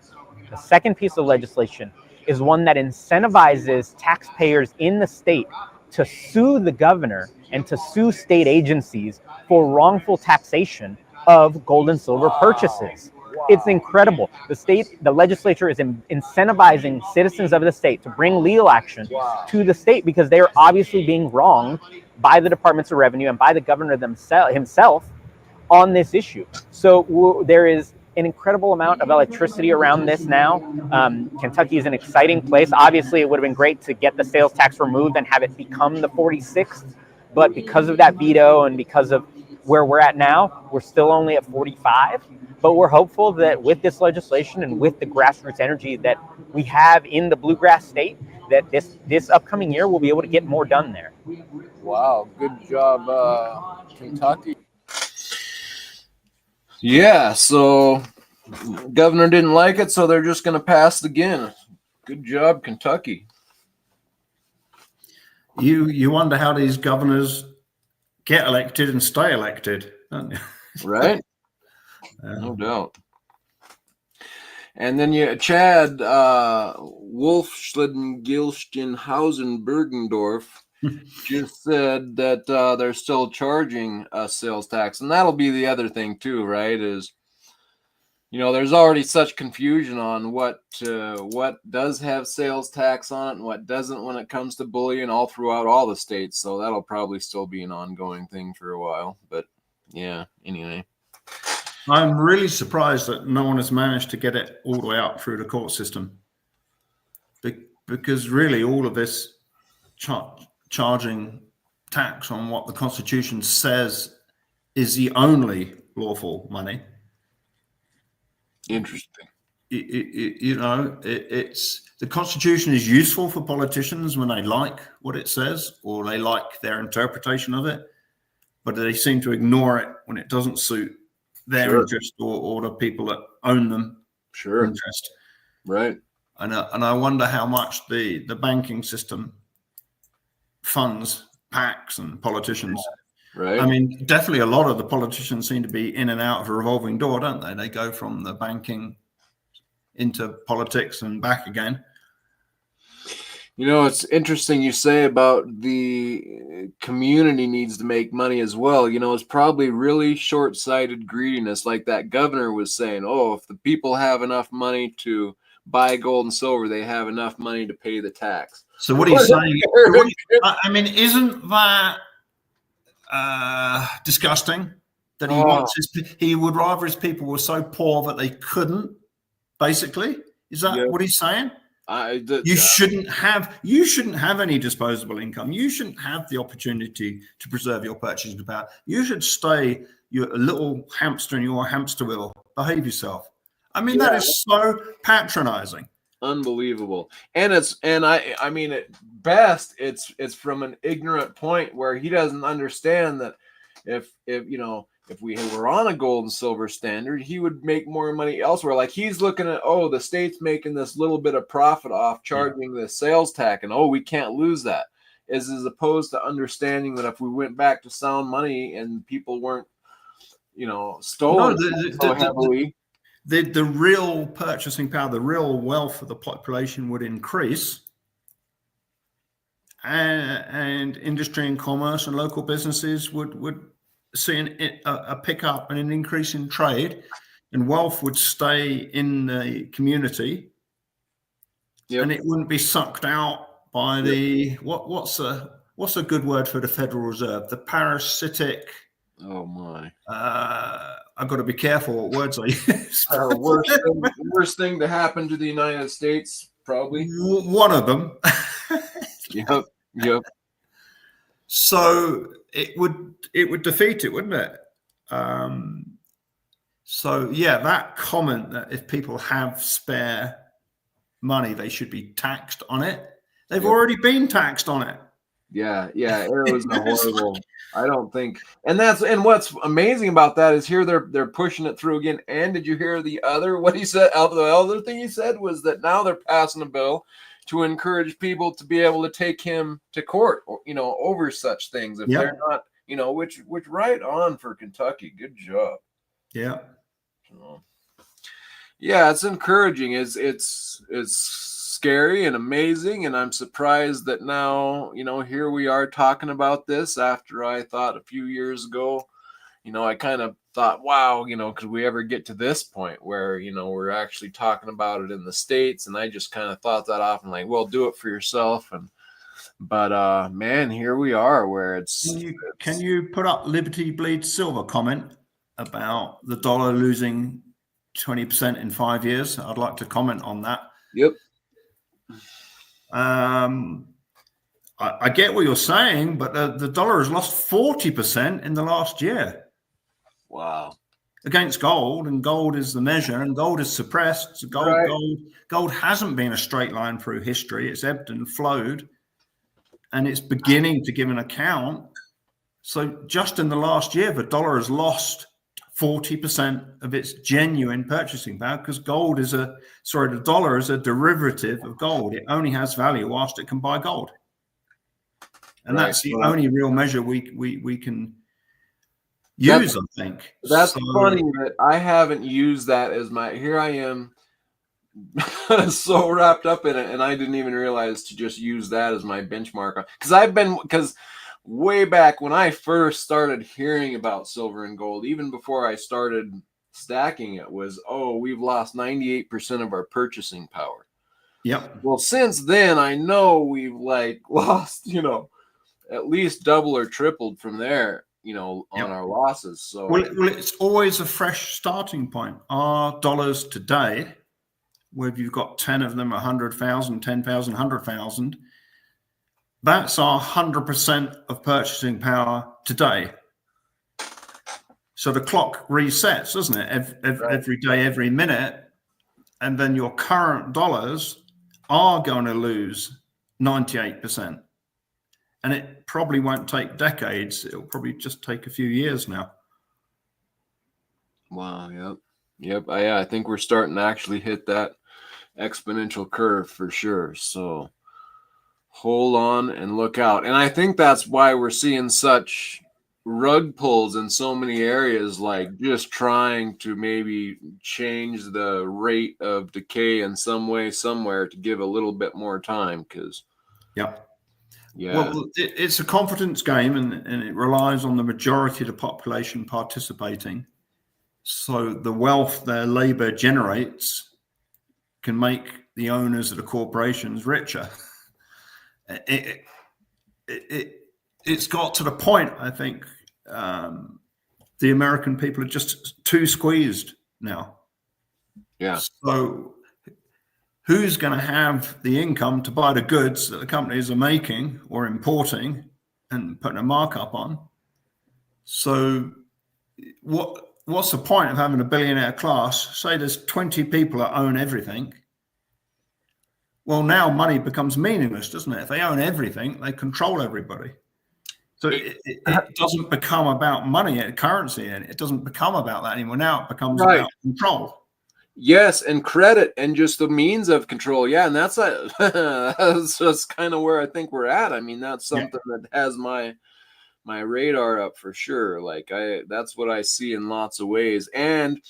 The second piece of legislation is one that incentivizes taxpayers in the state to sue the governor and to sue state agencies for wrongful taxation of gold and silver purchases. It's incredible. The legislature is incentivizing citizens of the state to bring legal action to the state because they are obviously being wronged by the Departments of Revenue and by the governor himself on this issue. So there is an incredible amount of electricity around this now. Kentucky is an exciting place. Obviously, it would have been great to get the sales tax removed and have it become the 46th. But because of that veto and because of where we're at now, we're still only at 45. But we're hopeful that with this legislation and with the grassroots energy that we have in the bluegrass state, that this upcoming year we'll be able to get more done there. Wow, good job, Kentucky. Yeah, so governor didn't like it, so they're just going to pass it again. Good job, Kentucky. You wonder how these governors get elected and stay elected, don't you? Right? No doubt. And then Chad Wolfschleden-Gilstenhausen-Bergendorf just said that they're still charging a sales tax. And that'll be the other thing too, right? Is, there's already such confusion on what does have sales tax on it and what doesn't when it comes to bullion all throughout all the states. So that'll probably still be an ongoing thing for a while. But yeah, anyway. I'm really surprised that no one has managed to get it all the way out through the court system. Because really all of this charging tax on what the Constitution says is the only lawful money. Interesting. It's the Constitution is useful for politicians when they like what it says or they like their interpretation of it, but they seem to ignore it when it doesn't suit their interest or the people that own them interest. Right. And I wonder how much the banking system funds PACs and politicians. Right. I mean, definitely a lot of the politicians seem to be in and out of a revolving door, don't they? They go from the banking into politics and back again. It's interesting you say about the community needs to make money as well. It's probably really short-sighted greediness, like that governor was saying. Oh, if the people have enough money to buy gold and silver, they have enough money to pay the tax. So what he's saying, I mean, isn't that disgusting? That he would rather his people were so poor that they couldn't. Basically, is that what he's saying? You shouldn't have any disposable income. You shouldn't have the opportunity to preserve your purchasing power. You should stay a little hamster in your hamster wheel. Behave yourself. I mean, that is so patronizing. unbelievable. And I mean, at best, it's from an ignorant point where he doesn't understand that if if we were on a gold and silver standard, he would make more money elsewhere. Like he's looking at, oh, the state's making this little bit of profit off charging the sales tax, and oh, we can't lose that. As opposed to understanding that if we went back to sound money and people weren't, stolen so heavily. The real purchasing power, the real wealth of the population would increase, and industry and commerce and local businesses would see a pickup and an increase in trade, and wealth would stay in the community, and it wouldn't be sucked out by the what's a good word for the Federal Reserve? The parasitic. Oh my! I've got to be careful what words I use. Worst thing to happen to the United States, probably. One of them. Yep. So it would defeat it, wouldn't it? So yeah, that comment that if people have spare money, they should be taxed on it. They've already been taxed on it. Yeah, it was a horrible. I don't think, and what's amazing about that is here they're pushing it through again. And did you hear what he said? The other thing he said was that now they're passing a bill to encourage people to be able to take him to court, over such things if they're not, which right on for Kentucky. Good job. Yeah. So, yeah, it's encouraging. It's scary and amazing, and I'm surprised that now, here we are talking about this after I thought a few years ago, I kind of thought, wow, could we ever get to this point where, we're actually talking about it in the States? And I just kind of thought that off and like, well, do it for yourself. But man, here we are where it's. Can you put up Liberty Bleeds Silver comment about the dollar losing 20% in 5 years? I'd like to comment on that. Yep. I get what you're saying, but the dollar has lost 40% in the last year. Wow. Against gold, and gold is the measure, and gold is suppressed. So gold hasn't been a straight line through history. It's ebbed and flowed, and it's beginning to give an account. So just in the last year, the dollar has lost 40% of its genuine purchasing power, because the dollar is a derivative of gold. It only has value whilst it can buy gold. And that's the only real measure we can use, I think. That's funny that I haven't used that as here I am so wrapped up in it, and I didn't even realize to just use that as my benchmark. Because way back when I first started hearing about silver and gold, even before I started stacking it, was, we've lost 98% of our purchasing power. Yep. Well, since then, I know we've lost, at least double or tripled from there, on our losses. So well, it's always a fresh starting point. Our dollars today, where you've got 10 of them, 100,000, 10,000, 100,000, that's our 100% of purchasing power today. So the clock resets, doesn't it? Every day, every minute. And then your current dollars are going to lose 98%. And it probably won't take decades. It'll probably just take a few years now. Wow. Yep. I think we're starting to actually hit that exponential curve for sure. So hold on and look out. And I think that's why we're seeing such rug pulls in so many areas, like just trying to maybe change the rate of decay in some way, somewhere, to give a little bit more time. Well, it's a confidence game, and it relies on the majority of the population participating. So the wealth their labor generates can make the owners of the corporations richer. It's got to the point, I think, the American people are just too squeezed now. Yeah. So who's going to have the income to buy the goods that the companies are making or importing and putting a markup on? So what's the point of having a billionaire class? Say there's 20 people that own everything. Well, now money becomes meaningless, doesn't it? If they own everything, they control everybody. So it doesn't become about money and currency, and it doesn't become about that anymore. Now it becomes Right. about control. Yes, and credit and just the means of control. Yeah, and that's that's kind of where I think we're at. I mean, that's something that has my radar up for sure. Like that's what I see in lots of ways. And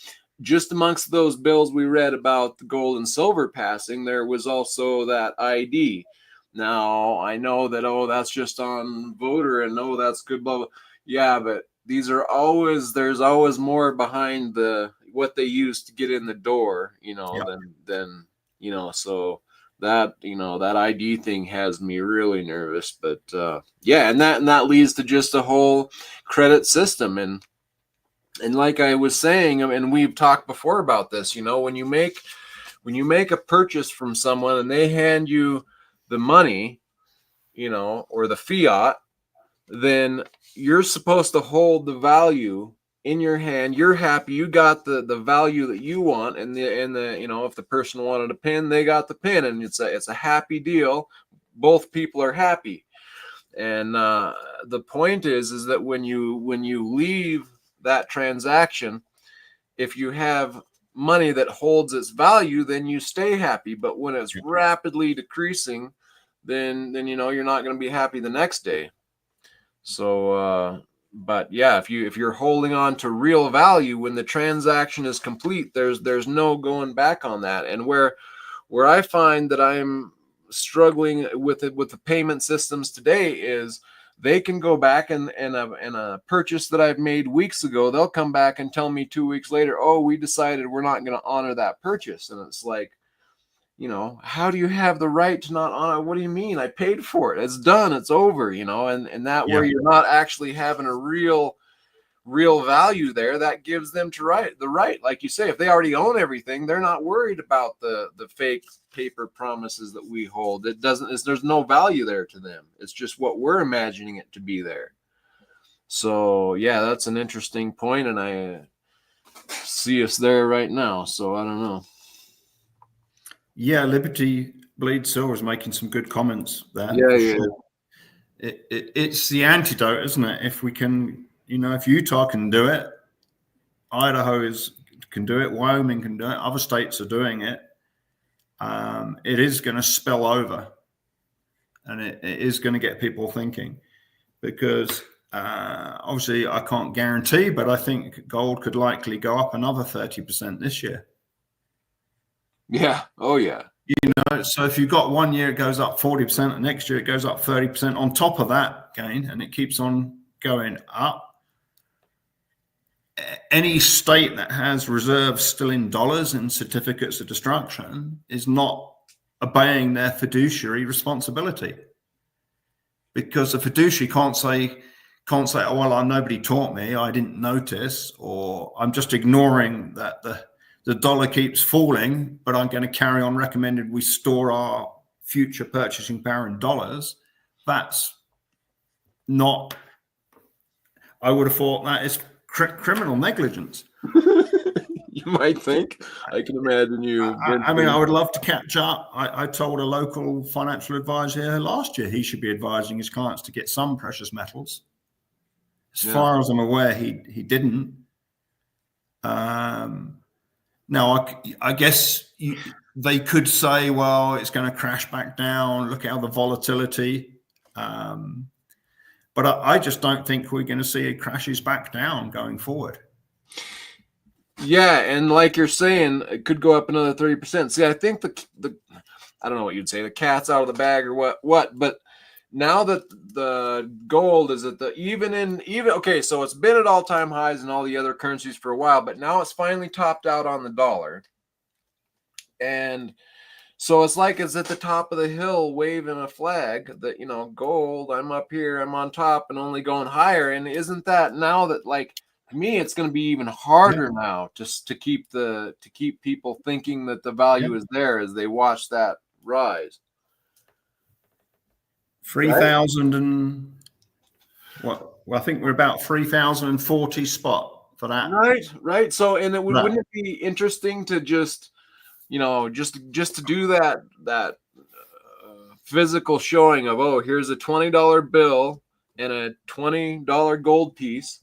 just amongst those bills we read about the gold and silver passing, there was also that ID. Now I know that, oh, that's just on voter, and oh, that's good, blah, blah. Yeah, but there's always more behind what they use to get in the door, than so that that ID thing has me really nervous. But yeah, and that leads to just a whole credit system, and like I was saying, and we've talked before about this, when you make a purchase from someone and they hand you the money, or the fiat, then you're supposed to hold the value in your hand. You're happy you got the value that you want, and the if the person wanted a pin, they got the pin, and it's a happy deal. Both people are happy. And the point is that when you leave that transaction, if you have money that holds its value, then you stay happy. But when it's rapidly decreasing, then you're not going to be happy the next day. So but yeah, if you're holding on to real value when the transaction is complete, there's no going back on that. And where I find that I'm struggling with the payment systems today is they can go back and a purchase that I've made weeks ago, they'll come back and tell me 2 weeks later, oh, we decided we're not going to honor that purchase. And it's like, how do you have the right to not honor? What do you mean? I paid for it. It's done. It's over, and that where you're not actually having a real value there, that gives them the right. Like you say, if they already own everything, they're not worried about the fake paper promises that we hold. There's no value there to them. It's just what we're imagining it to be there. So yeah, that's an interesting point, and I see us there right now. So I don't know. Yeah, Liberty Bleed Silver is making some good comments there. Yeah. Sure. It's the antidote, isn't it? If we can, if Utah can do it, Idaho can do it, Wyoming can do it, other states are doing it. It is going to spill over, and it is going to get people thinking, because obviously I can't guarantee, but I think gold could likely go up another 30% this year. Yeah. Oh, yeah. So if you've got 1 year it goes up 40%, and next year it goes up 30% on top of that gain, and it keeps on going up. Any state that has reserves still in dollars and certificates of destruction is not obeying their fiduciary responsibility, because the fiduciary can't say, oh, well, nobody taught me, I didn't notice, or I'm just ignoring that the dollar keeps falling, but I'm going to carry on recommended we store our future purchasing power in dollars. That's not, I would have thought that is criminal negligence. You might think. I can imagine you. I mean, I would love to catch up. I told a local financial advisor here last year he should be advising his clients to get some precious metals. As far as I'm aware, he didn't. Now, I guess they could say, well, it's going to crash back down. Look at the volatility. But I just don't think we're going to see it crashes back down going forward. Yeah, and like you're saying, it could go up another 30%. See, I think the I don't know what you'd say, the cat's out of the bag or what, but now that the gold is at okay, so it's been at all-time highs in all the other currencies for a while, but now it's finally topped out on the dollar. And so it's like it's at the top of the hill waving a flag that, gold, I'm up here, I'm on top and only going higher. And isn't that now that, like, to me, it's going to be even harder now just to keep people thinking that the value is there as they watch that rise. 3,000 and what? Well, I think we're about 3,040 spot for that. Right. So, and wouldn't it be interesting to just to do that physical showing of, oh, here's a $20 bill and a $20 gold piece.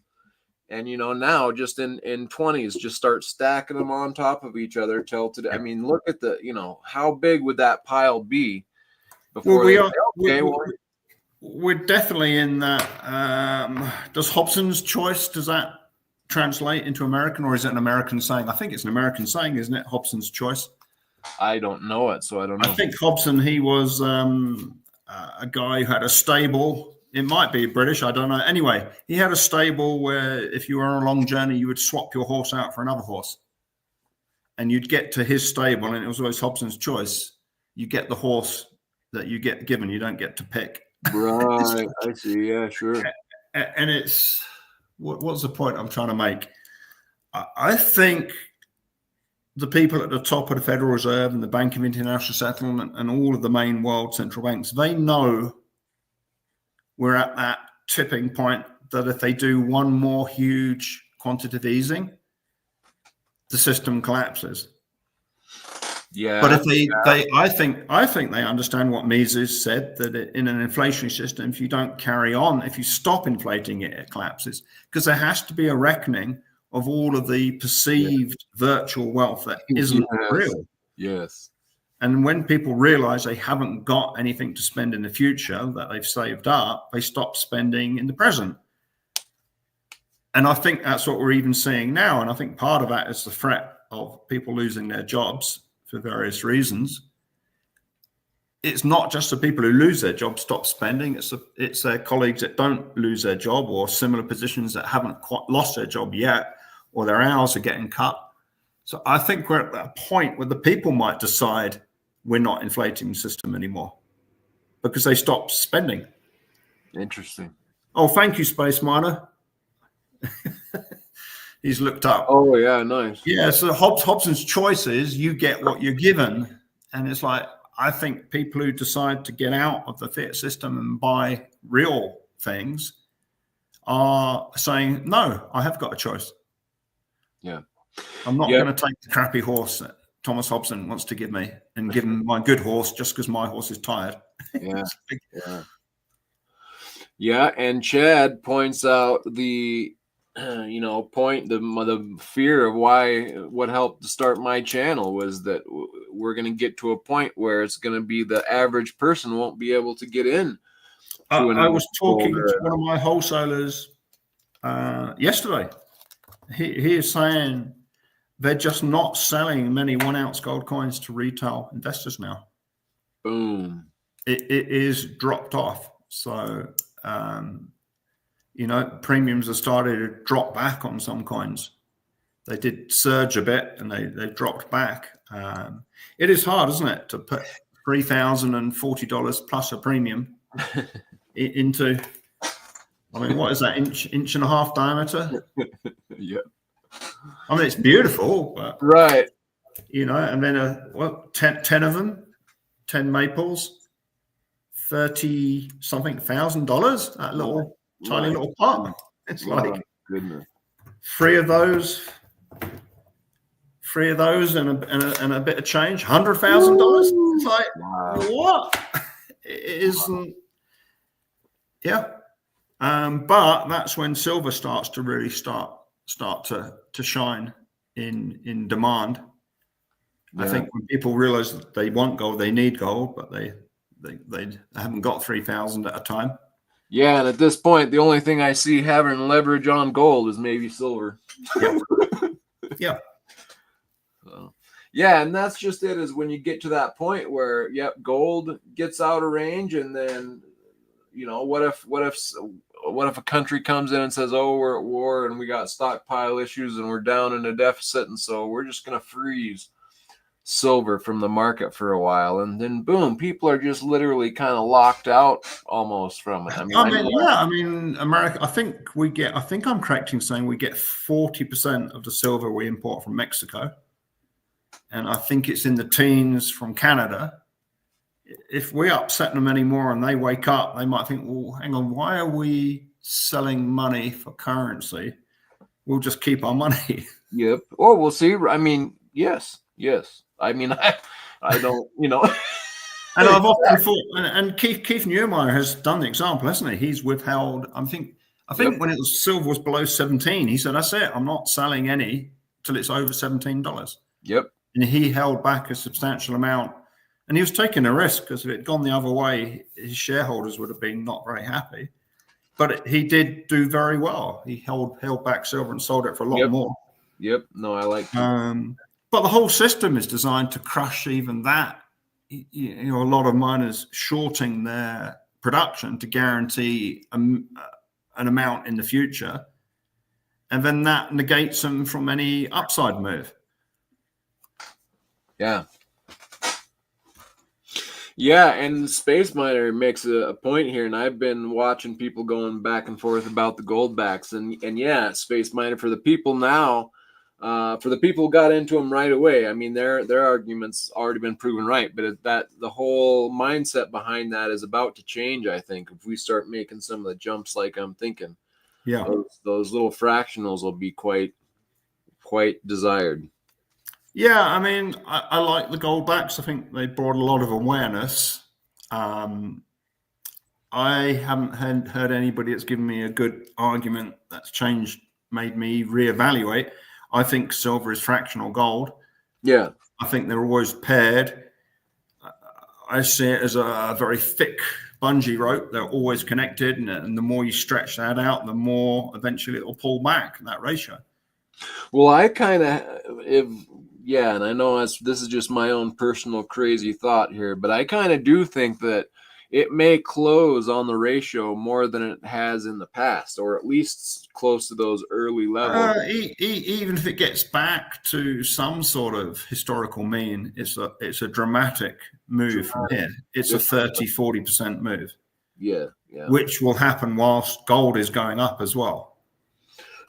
And, you know, now just in 20s, just start stacking them on top of each other till today. I mean, look at the, you know, how big would that pile be before we're definitely in that. Does Hobson's choice, does that translate into American, or is it an American saying? I think it's an American saying, isn't it? Hobson's choice. I don't know it, so I don't know. I think Hobson, he was a guy who had a stable. It might be British, I don't know. Anyway, he had a stable where if you were on a long journey, you would swap your horse out for another horse. And you'd get to his stable, and it was always Hobson's choice. You get the horse that you get given. You don't get to pick. Right, I see. Yeah, sure. And it's, what's the point I'm trying to make? I think the people at the top of the Federal Reserve and the Bank of International Settlement and all of the main world central banks, they know we're at that tipping point that if they do one more huge quantitative easing, the system collapses. Yeah. But if I think they understand what Mises said, that in an inflationary system, if you don't carry on, if you stop inflating it, it collapses. Because there has to be a reckoning of all of the perceived virtual wealth that isn't real. Yes. And when people realize they haven't got anything to spend in the future that they've saved up, they stop spending in the present. And I think that's what we're even seeing now. And I think part of that is the threat of people losing their jobs for various reasons. It's not just the people who lose their job stop spending. It's their colleagues that don't lose their job, or similar positions that haven't quite lost their job yet, or their hours are getting cut. So I think we're at that point where the people might decide we're not inflating the system anymore because they stop spending. Interesting. Oh, thank you, Space Miner. He's looked up. Oh, yeah, nice. Yeah, so Hobson's choice is you get what you're given. And it's like, I think people who decide to get out of the fiat system and buy real things are saying, no, I have got a choice. Yeah. I'm not going to take the crappy horse that Thomas Hobson wants to give me and give him my good horse just because my horse is tired. Yeah. Yeah. And Chad points out the the fear of what helped to start my channel was that we're going to get to a point where it's going to be the average person won't be able to get in. I was talking to one of my wholesalers yesterday. He is saying they're just not selling many 1 ounce gold coins to retail investors now. Boom. It is dropped off. So, premiums have started to drop back on some coins. They did surge a bit and they dropped back. It is hard, isn't it, to put $3,040 plus a premium into, I mean, what is that, inch and a half diameter? Yeah. I mean, it's beautiful, but right. And then 10 of them, 10 maples, $30,000. That little tiny little pot. It's like goodness. Three of those and a bit of change, $100,000. It's like, what? It isn't. Yeah. But that's when silver starts to really start to shine in demand. Yeah. I think when people realize that they want gold, they need gold, but they haven't got 3,000 at a time. Yeah, and at this point, the only thing I see having leverage on gold is maybe silver. Yeah. Yeah. So, yeah, and that's just it, is when you get to that point where, gold gets out of range, and then, what if a country comes in and says, oh, we're at war and we got stockpile issues and we're down in a deficit, and so we're just going to freeze silver from the market for a while, and then boom, people are just literally kind of locked out almost from it. I mean, America, I think I'm correct in saying we get 40% of the silver we import from Mexico, and I think it's in the teens from Canada. If we upset them anymore and they wake up, they might think, well, hang on, why are we selling money for currency? We'll just keep our money. Yep. Or we'll see. I mean, yes. I mean, I don't, And I've often thought, and Keith Neumeyer has done the example, hasn't he? He's withheld. I think when silver was below 17, he said, "That's it. I'm not selling any till it's over $17." Yep. And he held back a substantial amount, and he was taking a risk because if it had gone the other way, his shareholders would have been not very happy. But he did do very well. He held back silver and sold it for a lot more. Yep. No, I like. But the whole system is designed to crush even that. You know, a lot of miners shorting their production to guarantee an amount in the future, and then that negates them from any upside move. Yeah. Yeah, and Space Miner makes a point here, and I've been watching people going back and forth about the gold backs, and yeah, Space Miner for the people now. For the people who got into them right away, I mean, their arguments already been proven right, but that the whole mindset behind that is about to change. I think if we start making some of the jumps, like I'm thinking, yeah, those little fractionals will be quite desired. Yeah, I mean, I like the gold backs. I think they brought a lot of awareness. I haven't heard anybody that's given me a good argument that's made me reevaluate. I think silver is fractional gold. Yeah. I think they're always paired. I see it as a very thick bungee rope. They're always connected. And the more you stretch that out, the more eventually it'll pull back, that ratio. Well, I kind of, and I know this is just my own personal crazy thought here, but I kind of do think that it may close on the ratio more than it has in the past, or at least close to those early levels. Even if it gets back to some sort of historical mean, it's a dramatic move from here. It's a 30-40% move. Yeah. Which will happen whilst gold is going up as well.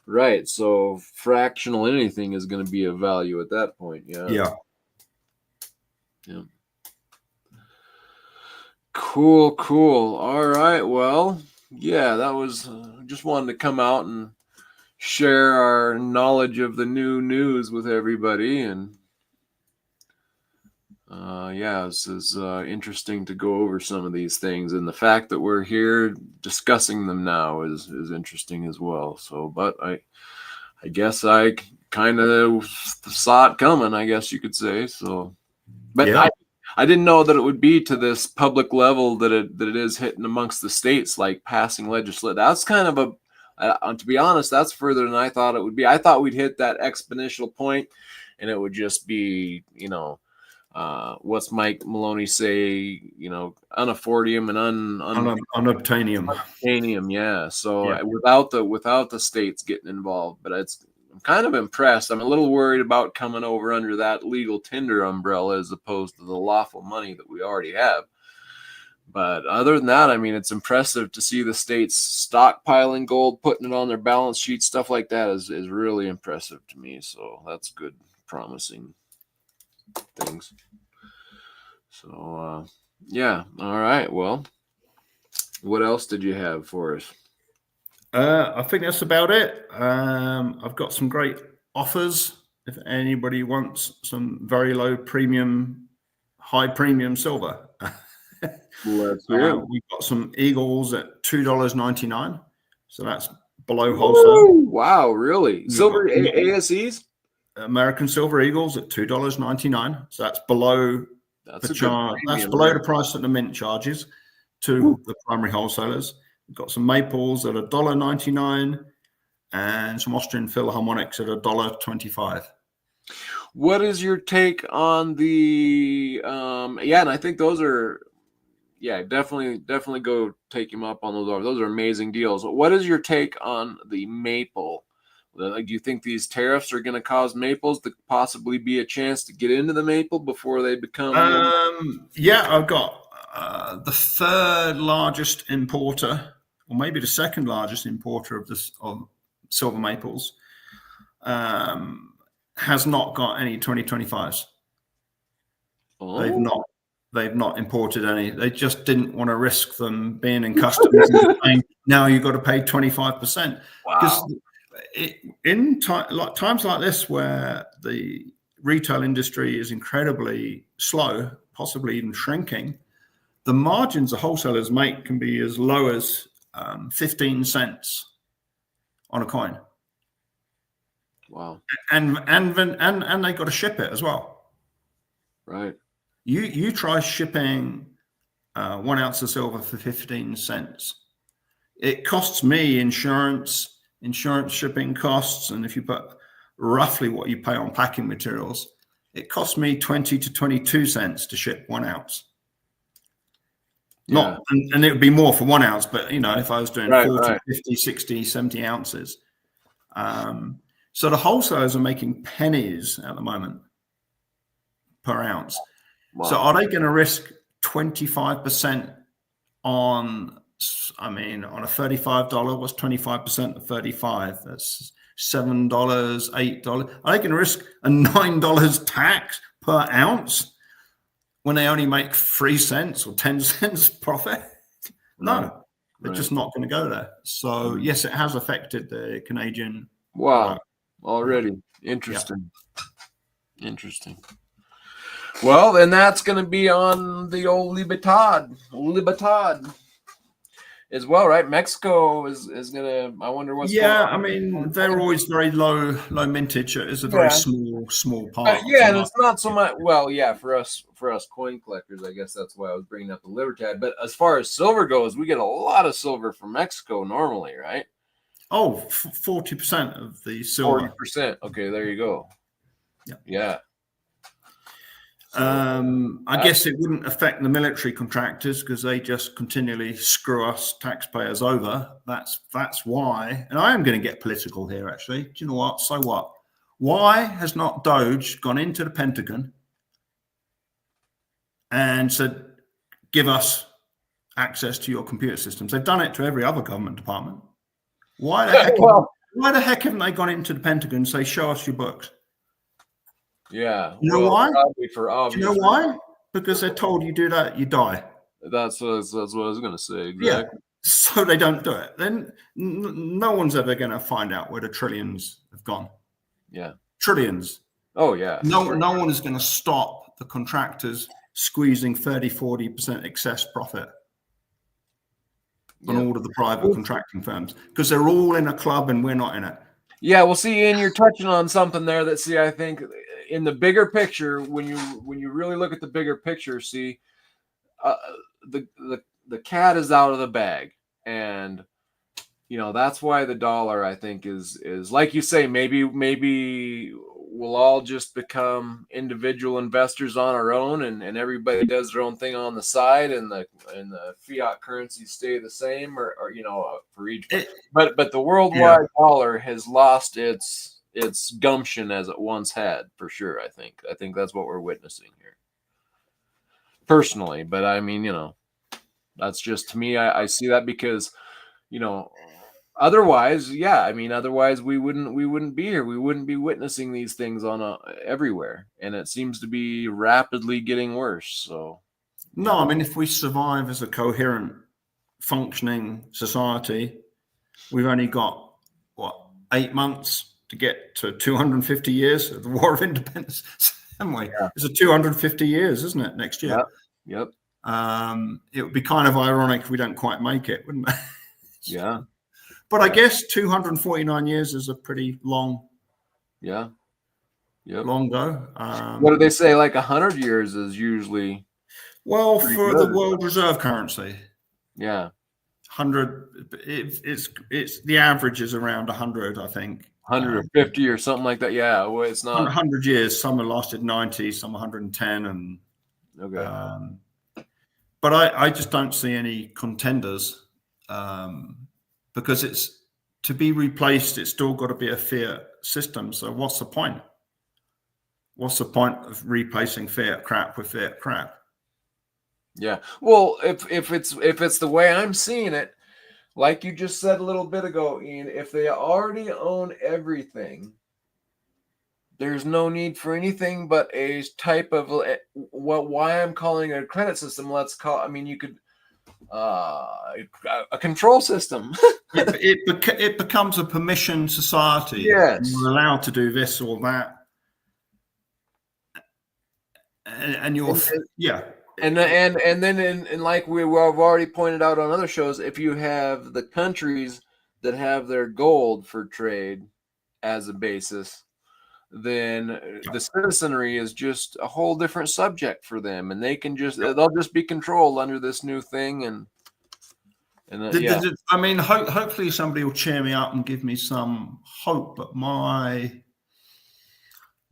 Right. So fractional anything is going to be of value at that point. Yeah. Cool. All right. Well, yeah, that was just wanted to come out and share our knowledge of the new news with everybody. And this is interesting to go over some of these things. And the fact that we're here discussing them now is interesting as well. So, but I guess I kind of saw it coming, I guess you could say. So, but yeah. I didn't know that it would be to this public level that it is hitting amongst the states, like passing legislation. That's kind of to be honest, that's further than I thought it would be. I thought we'd hit that exponential point, and it would just be, what's Mike Maloney say? Unaffordium and unobtainium. Unobtainium, yeah. So without the states getting involved, but I'm kind of impressed. I'm a little worried about coming over under that legal tender umbrella as opposed to the lawful money that we already have. But other than that, I mean, it's impressive to see the states stockpiling gold, putting it on their balance sheet. Stuff like that is really impressive to me. So that's good, promising things. So, all right. Well, what else did you have for us? I think that's about it. I've got some great offers. If anybody wants some very low premium, high premium silver. Let's hear it. We've got some Eagles at $2.99. So that's below wholesale. Woo! Wow, really? Silver ASEs? American Silver Eagles at $2.99. So that's below the charge. That's below the price that the mint charges to the primary wholesalers. We've got some Maples at $1.99 and some Austrian Philharmonics at $1.25. What is your take on the and I think those are definitely go take him up on those. Those are amazing deals. What is your take on the maple? Do you think these tariffs are going to cause maples to possibly be a chance to get into the maple before they become? I've got the third largest importer, or maybe the second largest importer of silver maples, has not got any 2025s. Oh. They've not imported any. They just didn't want to risk them being in customs and saying, now you've got to pay 25%. Wow. In times like this, where the retail industry is incredibly slow, possibly even shrinking, the margins the wholesalers make can be as low as 15 cents on a coin. Wow. And they got to ship it as well. Right. You try shipping 1 ounce of silver for 15 cents. It costs me insurance, shipping costs, and if you put roughly what you pay on packing materials, it costs me 20 to 22 cents to ship 1 ounce. Yeah. And it would be more for 1 ounce, but if I was doing Right, 40, right. 50, 60, 70 ounces. So the wholesalers are making pennies at the moment per ounce. Wow. So are they going to risk 25% on a $35? What's 25% of 35? That's $7, $8. Are they going to risk a $9 tax per ounce when they only make 3 cents or 10 cents profit? No, they're just not going to go there. So yes, it has affected the Canadian. Wow. Already. Interesting. Yeah. Interesting. Well, then that's going to be on the old Libertad as well, right? Mexico is going to, I wonder what's going on. They're always very low mintage. It's a very small part. And it's not so much, for us coin collectors, I guess that's why I was bringing up the Libertad. But as far as silver goes, we get a lot of silver from Mexico normally, right? Oh, 40% of the silver. 40%. Okay, there you go. Yeah. I guess it wouldn't affect the military contractors because they just continually screw us taxpayers over. That's why. And I am going to get political here, actually. Do you know what? So what? Why has not Doge gone into the Pentagon and said, give us access to your computer systems? They've done it to every other government department. Why the heck haven't they gone into the Pentagon and say, show us your books? Yeah. You know why? Probably for obvious. Do you know why? Because they're told you do that, you die. That's what I was going to say. Exactly. Yeah. So they don't do it. Then no one's ever going to find out where the trillions have gone. Yeah. Trillions. Oh, yeah. No one is going to stop the contractors squeezing 30-40% excess profit on all of the private contracting firms because they're all in a club and we're not in it. Yeah, well, see, Ian, you're touching on something there that, I think in the bigger picture, when you really look at the bigger picture, the cat is out of the bag, and that's why the dollar, I think, is like you say, maybe we'll all just become individual investors on our own, and everybody does their own thing on the side, and the fiat currencies stay the same, or for each. But the worldwide dollar has lost its gumption as it once had, for sure. I think that's what we're witnessing here, personally. But I mean, that's just, to me, I see that because, otherwise, otherwise we wouldn't be here. We wouldn't be witnessing these things everywhere, and it seems to be rapidly getting worse. So, no, if we survive as a coherent, functioning society, we've only got 8 months to get to 250 years of the War of Independence, haven't we? Yeah. It's 250 years, isn't it, next year? Yep. It would be kind of ironic if we don't quite make it, wouldn't it? Yeah. But I guess 249 years is a pretty long. Yeah. Yep. Long go. What do they say? Like 100 years is usually. Well, for the world reserve currency. Yeah. 100. It's the average is around 100, I think. 150 or something like that. Yeah. Well, it's not 100 years. Some have lasted 90, some 110, and okay. But I just don't see any contenders because it's to be replaced. It's still got to be a fiat system. So what's the point? What's the point of replacing fiat crap with fiat crap? Yeah. Well, if it's the way I'm seeing it, like you just said a little bit ago, Ian, if they already own everything, there's no need for anything but a type of why I'm calling it a credit system. You could a control system. it becomes a permission society. Yes, you're allowed to do this or that, and you're And then and like we've already pointed out on other shows, if you have the countries that have their gold for trade as a basis, then the citizenry is just a whole different subject for them, and they'll just be controlled under this new thing. And yeah, I mean, hopefully somebody will cheer me up and give me some hope, but my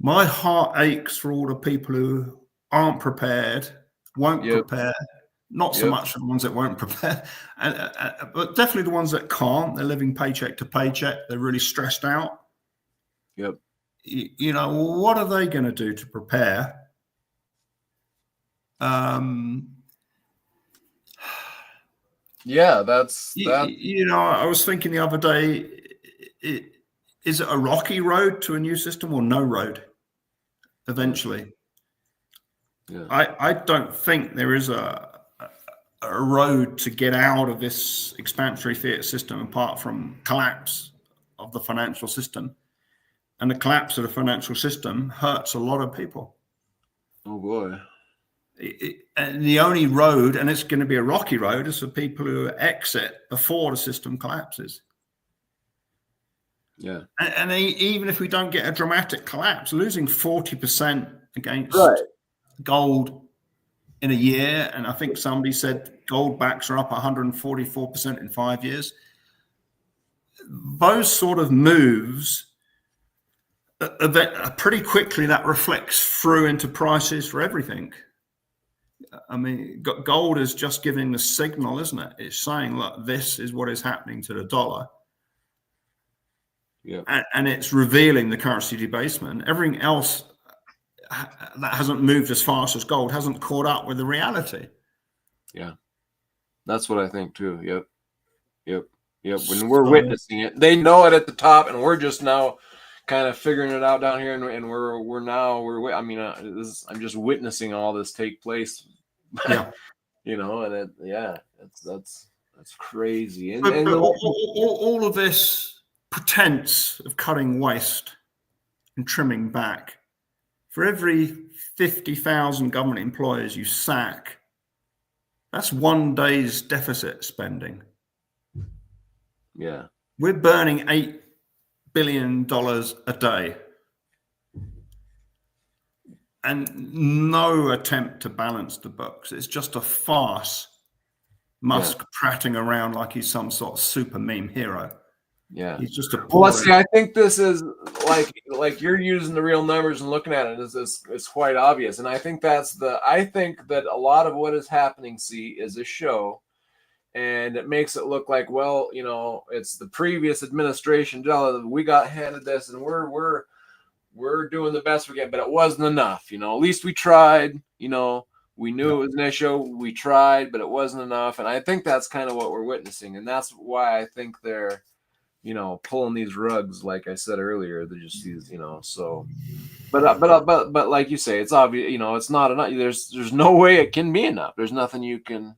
heart aches for all the people who aren't prepared, won't prepare. Not so much for the ones that won't prepare, but definitely the ones that can't. They're living paycheck to paycheck. They're really stressed out. Yep. You know, what are they going to do to prepare? Yeah, that's that. You know, I was thinking the other day, is it a rocky road to a new system or no road eventually? Yeah. I don't think there is a road to get out of this expansionary fiat system apart from collapse of the financial system. And the collapse of the financial system hurts a lot of people. Oh boy. And the only road, and it's going to be a rocky road, is for people who exit before the system collapses. Yeah. And even if we don't get a dramatic collapse, losing 40% against gold in a year, and I think somebody said gold backs are up 144% in 5 years. Those sort of moves, pretty quickly that reflects through into prices for everything. I mean, gold is just giving the signal, isn't it? It's saying, look, this is what is happening to the dollar. Yeah. And it's revealing the currency debasement. Everything else that hasn't moved as fast as gold hasn't caught up with the reality. Yeah. That's what I think too. Yep. When we're witnessing it, they know it at the top, and we're just now kind of figuring it out down here, and I'm just witnessing all this take place. Yeah. You know, and that's crazy. And, but all of this pretense of cutting waste and trimming back, for every 50,000 government employees you sack, that's 1 day's deficit spending. Yeah. We're burning $8 billion a day. And no attempt to balance the books. It's just a farce. Musk prattling around like he's some sort of super meme hero. Yeah. He's just a Well, see, I think this is like you're using the real numbers and looking at it is quite obvious. And I think I think that a lot of what is happening, is a show. And it makes it look like, well, you know, it's the previous administration. We got handed this, and we're doing the best we can, but it wasn't enough. You know, at least we tried. You know, we knew it was an issue. We tried, but it wasn't enough. And I think that's kind of what we're witnessing, and that's why I think they're, you know, pulling these rugs. Like I said earlier, they're just these, you know. So, but like you say, it's obvious. You know, it's not enough. There's no way it can be enough. There's nothing you can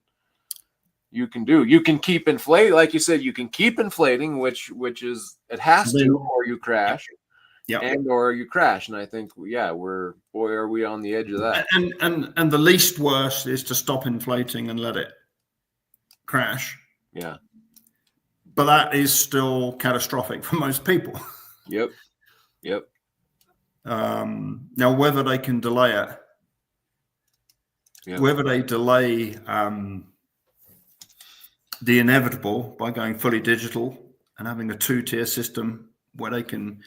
do. You can keep inflating, like you said, you can keep inflating, which is, it has to, or you crash. Or you crash. And I think, are we on the edge of that? And the least worst is to stop inflating and let it crash. Yeah. But that is still catastrophic for most people. Yep. Now, whether they can delay it, whether they delay the inevitable by going fully digital and having a two-tier system where they can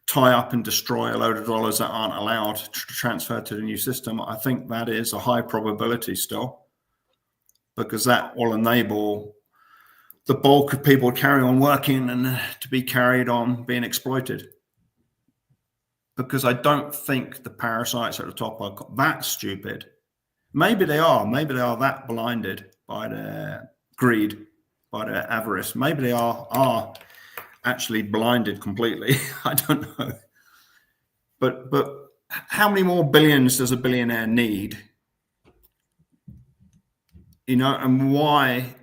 tie up and destroy a load of dollars that aren't allowed to transfer to the new system, I think that is a high probability still, because that will enable the bulk of people to carry on working and to be carried on being exploited. Because I don't think the parasites at the top are that stupid. Maybe they are that blinded by their greed, by their avarice. Maybe they are actually blinded completely. I don't know. But how many more billions does a billionaire need? You know, and why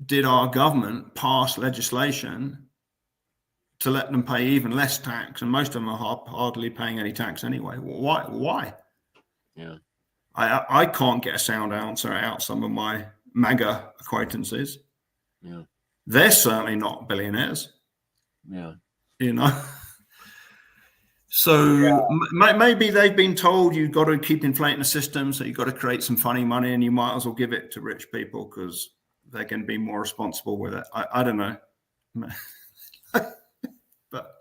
did our government pass legislation to let them pay even less tax? And most of them are hardly paying any tax anyway. Why? Yeah. I can't get a sound answer out some of my MAGA acquaintances. Yeah. They're certainly not billionaires, Yeah. you know. So maybe they've been told you've got to keep inflating the system, so you've got to create some funny money, and you might as well give it to rich people because they're going to be more responsible with it. I don't know. But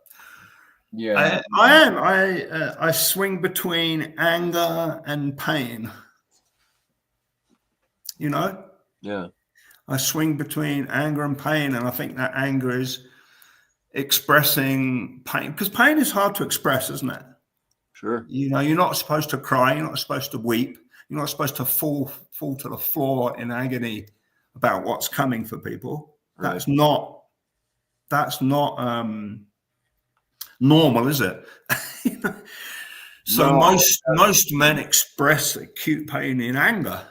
Yeah. I swing between anger and pain. You know? Yeah. I swing between anger and pain, and I think that anger is expressing pain, because pain is hard to express, isn't it? Sure. You know, you're not supposed to cry, you're not supposed to weep, you're not supposed to fall to the floor in agony about what's coming for people. Right. That's not normal, is it? So No, most men express acute pain in anger.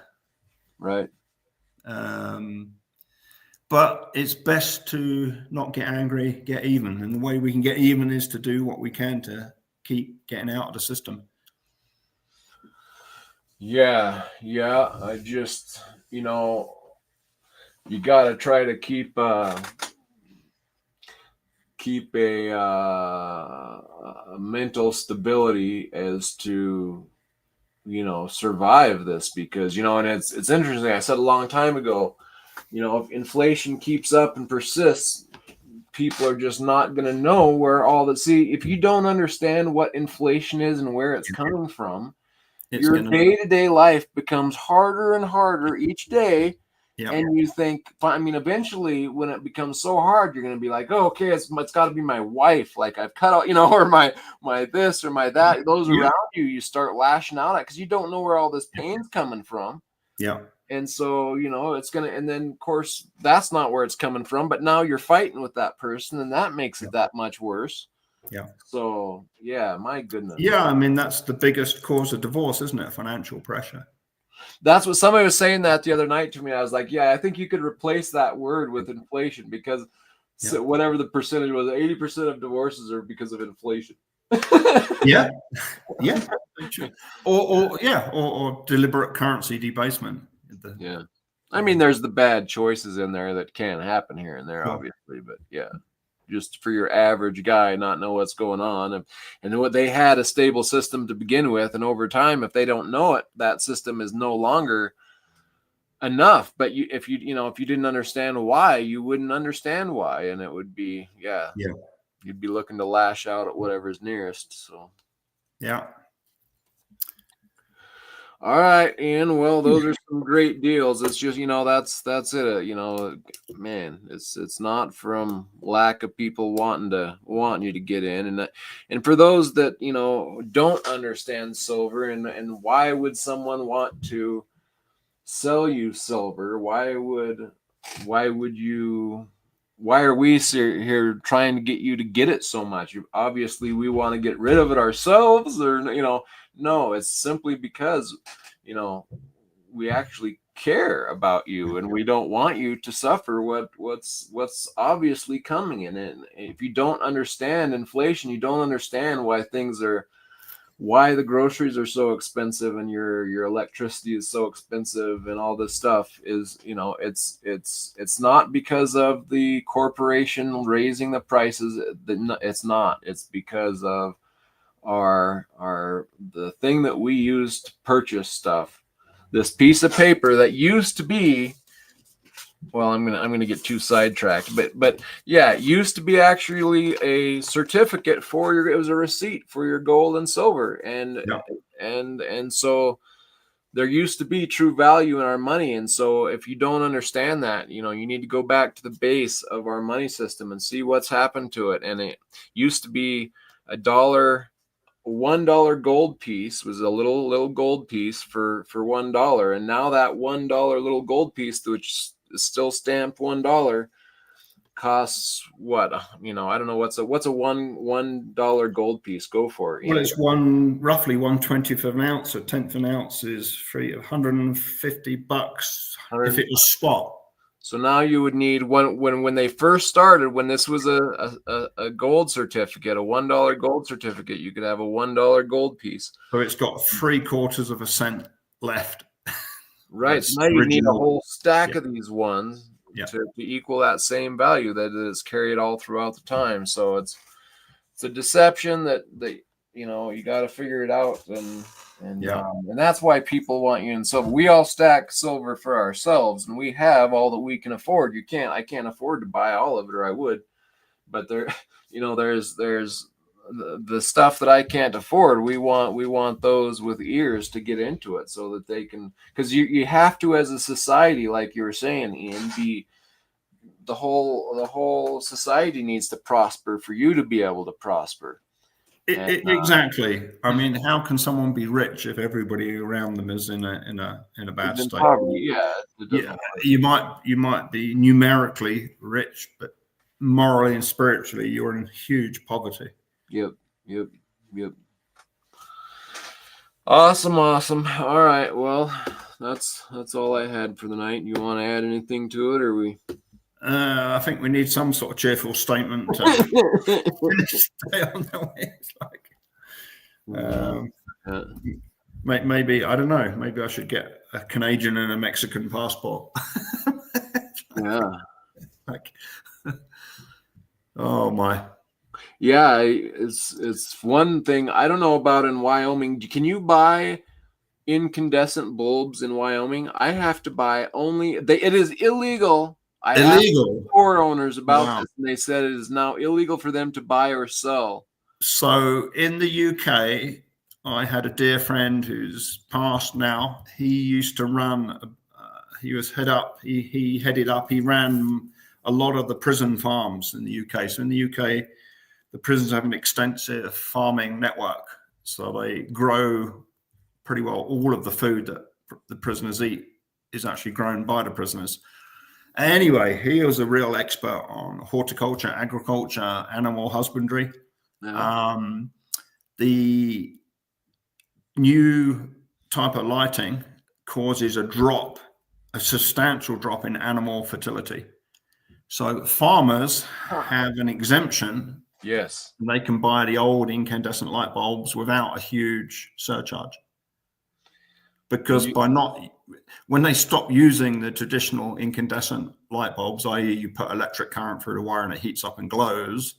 Right. But it's best to not get angry, get even. And the way we can get even is to do what we can to keep getting out of the system. Yeah. Yeah. I just, you know, you got to try to keep a mental stability as to, you know, survive this, because, you know, and it's interesting. I said a long time ago, you know, if inflation keeps up and persists, people are just not going to know where all the, see, if you don't understand what inflation is and where it's coming from, your day-to-day life becomes harder and harder each day. Yeah. And you think, I mean, eventually when it becomes so hard, you're going to be like, oh, okay, it's got to be my wife. Like I've cut out, you know, or my this or my that. Those around you start lashing out at, because you don't know where all this pain's coming from. Yeah. And so, you know, it's going to, and then of course, that's not where it's coming from. But now you're fighting with that person, and that makes it that much worse. Yeah. So, yeah, my goodness. Yeah. I mean, that's the biggest cause of divorce, isn't it? Financial pressure. That's what somebody was saying that the other night to me. I was like, yeah, I think you could replace that word with inflation, because so whatever the percentage was, 80% of divorces are because of inflation. Yeah. Yeah. Or deliberate currency debasement. Yeah. I mean, there's the bad choices in there that can happen here and there, obviously, but yeah. Just for your average guy not know what's going on, and what they had a stable system to begin with, and over time, if they don't know it, that system is no longer enough. But if you didn't understand why, you wouldn't understand why, and it would be you'd be looking to lash out at whatever's nearest. So yeah. All right, Ian. Well, those are some great deals. It's just, you know, that's it. You know, man, it's not from lack of people wanting you to get in, and for those that, you know, don't understand silver, and why would someone want to sell you silver? Why are we here trying to get you to get it so much? Obviously, we want to get rid of it ourselves, or, you know. No, it's simply because, you know, we actually care about you, and we don't want you to suffer what's obviously coming. And if you don't understand inflation, you don't understand why the groceries are so expensive, and your electricity is so expensive, and all this stuff is, you know, it's not because of the corporation raising the prices. It's not. It's because of the thing that we use to purchase stuff. This piece of paper that used to be, well, I'm gonna get too sidetracked, but yeah, it used to be actually a certificate it was a receipt for your gold and silver, and so there used to be true value in our money. And so if you don't understand that, you know, you need to go back to the base of our money system and see what's happened to it. And it used to be $1 gold piece was a little gold piece for $1, and now that $1 little gold piece, which is still stamped $1, costs what? You know, I don't know what's a $1 gold piece go for. Well, it's roughly 1/20th of an ounce. A tenth of an ounce is $150 if it was spot. So now you would need when they first started, when this was a gold certificate, a $1 gold certificate, you could have a $1 gold piece. So it's got 3/4 of a cent left. Right. That's So now you need a original. whole stack Yeah. of these ones Yeah. to equal that same value that is carried all throughout the time. So it's a deception that you got to figure it out, and that's why people want you in silver. We all stack silver for ourselves, and we have all that we can afford. I can't afford to buy all of it, or I would. But there's the stuff that I can't afford. We want those with ears to get into it, so that they can, because you have to, as a society, like you were saying, Ian, be the whole society needs to prosper for you to be able to prosper. Exactly. I mean, how can someone be rich if everybody around them is in a bad In state? poverty, yeah, Yeah, you might be numerically rich, but morally and spiritually, you're in huge poverty. Yep. Awesome. All right. Well, that's all I had for the night. You want to add anything to it, or we? I think we need some sort of cheerful statement to stay on the way. It's like, maybe, I don't know. Maybe I should get a Canadian and a Mexican passport. Yeah. Like, oh my. Yeah, it's one thing I don't know about in Wyoming. Can you buy incandescent bulbs in Wyoming? I have to buy only. It is illegal. I asked store owners about this, and they said it is now illegal for them to buy or sell. So in the UK, I had a dear friend who's passed now. He used to run. He ran a lot of the prison farms in the UK. So in the UK, the prisons have an extensive farming network. So they grow pretty well. All of the food that the prisoners eat is actually grown by the prisoners. Anyway, he was a real expert on horticulture, agriculture, animal husbandry. The new type of lighting causes a substantial drop in animal fertility. So farmers have an exemption. Yes. And they can buy the old incandescent light bulbs without a huge surcharge. Because when they stop using the traditional incandescent light bulbs, i.e. you put electric current through the wire and it heats up and glows,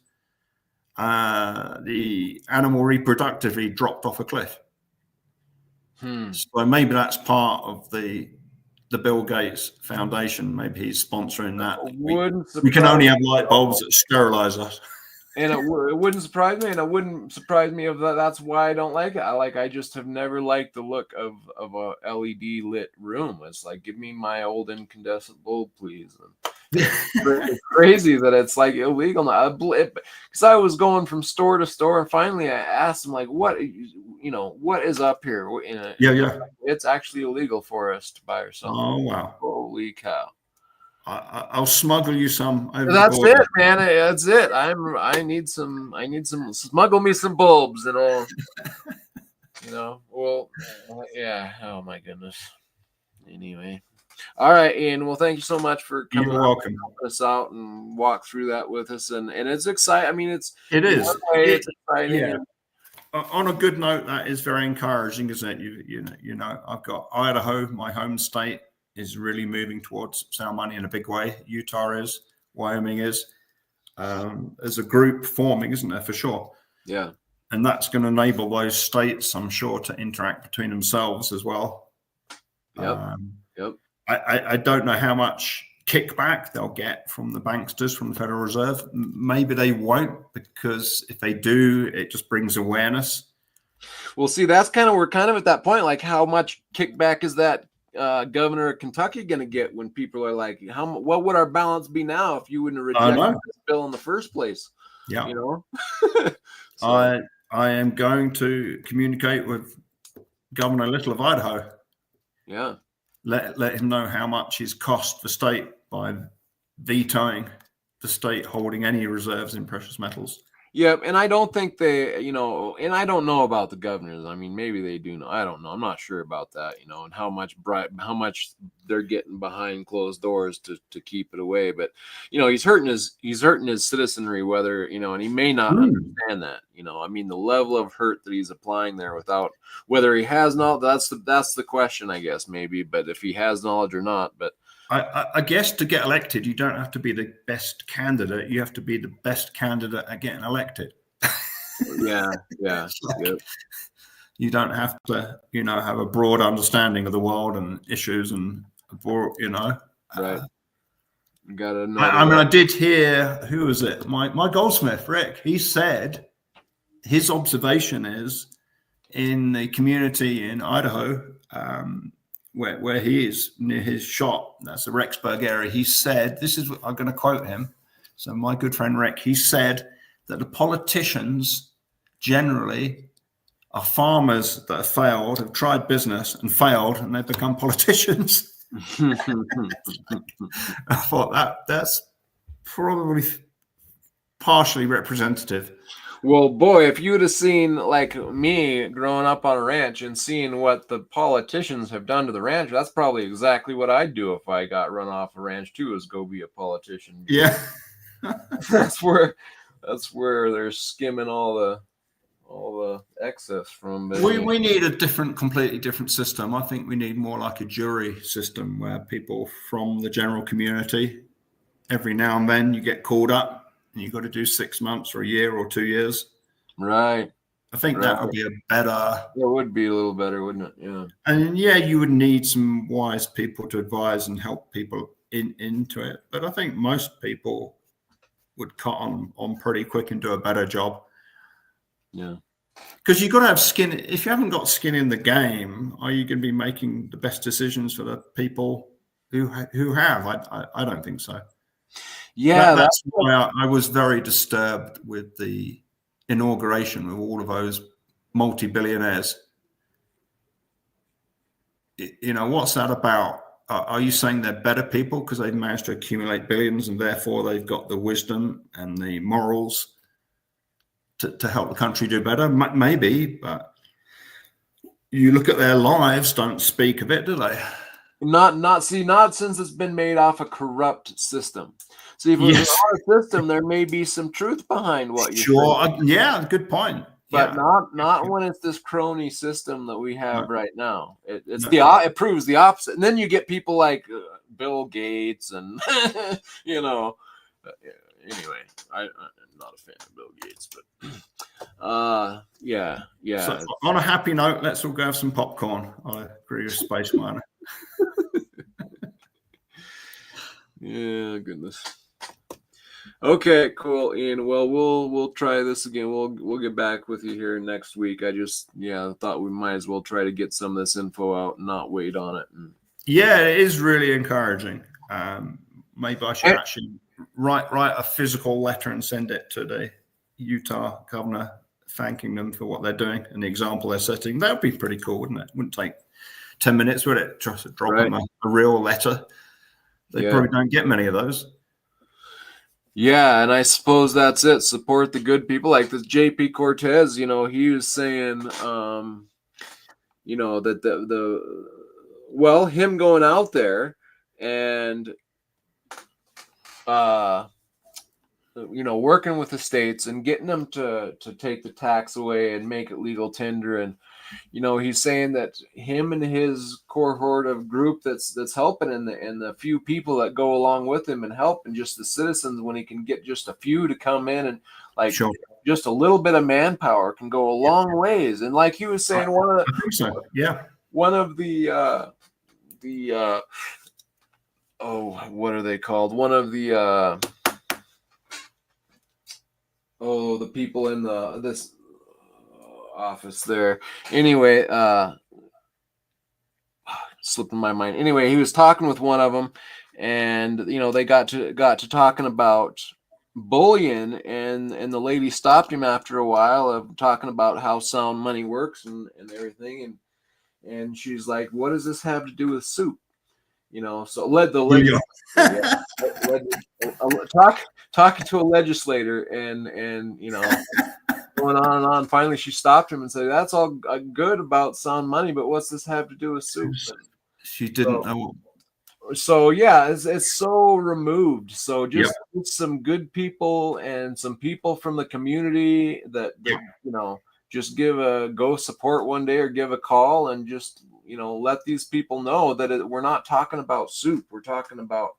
the animal reproductively dropped off a cliff. So maybe that's part of the Bill Gates Foundation. Maybe he's sponsoring that. We can only have light bulbs that sterilize us. And it wouldn't surprise me, and it wouldn't surprise me if that's why I don't like it. I just have never liked the look of a LED lit room. It's like, give me my old incandescent bulb, please. It's crazy that it's like illegal now. Because I was going from store to store, and finally I asked them, like, what is up here? It's actually illegal for us to buy or sell. Oh wow! Holy cow! I'll smuggle you some. That's it, man. That's it. I need some. Smuggle me some bulbs, and all. Well, yeah. Oh my goodness. Anyway, all right, Ian. Well, thank you so much for coming. You're welcome. Helping us out and walk through that with us, and it's exciting. I mean, it's exciting. Yeah. On a good note, that is very encouraging, isn't it? I've got Idaho, my home state, is really moving towards sound money in a big way. Utah is, Wyoming is. There's a group forming, isn't there, for sure? Yeah. And that's going to enable those states, I'm sure, to interact between themselves as well. Yep. I don't know how much kickback they'll get from the banksters, from the Federal Reserve. Maybe they won't, because if they do, it just brings awareness. Well, see, we're kind of at that point. Like, how much kickback is that governor of Kentucky going to get when people are like, what would our balance be now if you wouldn't have rejected this bill in the first place? Yeah. So. I am going to communicate with Governor Little of Idaho. Yeah. Let him know how much he's cost the state by vetoing the state holding any reserves in precious metals. Yep, and I don't think they, and I don't know about the governors. I mean, maybe they do know. I don't know. I'm not sure about that, and how much they're getting behind closed doors to keep it away. But he's hurting his citizenry, whether and he may not understand that. I mean, the level of hurt that he's applying there without whether he has knowledge. That's the question, I guess, maybe. But if he has knowledge or not, but. I guess to get elected, you don't have to be the best candidate. You have to be the best candidate at getting elected. Yeah. Like, you don't have to, have a broad understanding of the world and issues and, Right. Got to know. I mean, I did hear, who was it? My goldsmith, Rick, he said his observation is in the community in Idaho, where he is near his shop, that's the Rexburg area. He said, I'm going to quote him. So my good friend Rick, he said that the politicians generally are farmers that have tried business and failed, and they've become politicians. I thought that's probably partially representative. Well, boy, if you would have seen like me growing up on a ranch and seeing what the politicians have done to the ranch, that's probably exactly what I'd do if I got run off a ranch too, is go be a politician. Yeah. that's where they're skimming all the excess from. We need a completely different system. I think we need more like a jury system where people from the general community, every now and then you get called up. And you've got to do 6 months or a year or 2 years. Right. I think that would be a better. It would be a little better, wouldn't it? Yeah. And you would need some wise people to advise and help people into it. But I think most people would cut on pretty quick and do a better job. Yeah. Because you've got to have skin. If you haven't got skin in the game, are you going to be making the best decisions for the people who have? I don't think so. Yeah, that's why I was very disturbed with the inauguration of all of those multi-billionaires. What's that about? Are you saying they're better people because they've managed to accumulate billions and therefore they've got the wisdom and the morals to help the country do better? Maybe, but you look at their lives, don't speak of it, do they? Not since it's been made off a corrupt system. See, if it was our system, there may be some truth behind what you're saying. Yeah, good point. But not when it's this crony system that we have right now. It proves the opposite. And then you get people like Bill Gates and anyway, I'm not a fan of Bill Gates, but yeah. So on a happy note, let's all go have some popcorn. I agree with Space Miner. Yeah, goodness. Okay, cool, Ian. Well, we'll try this again. We'll get back with you here next week. I just thought we might as well try to get some of this info out and not wait on it. Yeah, it is really encouraging. Maybe I should actually write a physical letter and send it to the Utah governor, thanking them for what they're doing and the example they're setting. That would be pretty cool, wouldn't it? Wouldn't take 10 minutes, would it? Just to drop them a real letter. They probably don't get many of those. Yeah, and I suppose that's it. Support the good people, like this J.P. Cortez. He was saying, that him going out there and, working with the states and getting them to take the tax away and make it legal tender. And, he's saying that him and his cohort of group that's helping and the few people that go along with him and help and just the citizens, when he can get just a few to come in and just a little bit of manpower can go a long ways. And like he was saying, one of the what are they called? One of the the people in this office there. Anyway, slipping my mind. Anyway, he was talking with one of them, and they got to talking about bullion, and the lady stopped him after a while of talking about how sound money works and everything, and she's like, "What does this have to do with soup?" So led the Yeah. talking to a legislator and going on and on. Finally, she stopped him and said, "That's all good about sound money, but what's this have to do with soup?" She didn't know. So yeah, it's so removed. So Yeah. just some good people and some people from the community that just go support one day or give a call and just let these people know that we're not talking about soup. We're talking about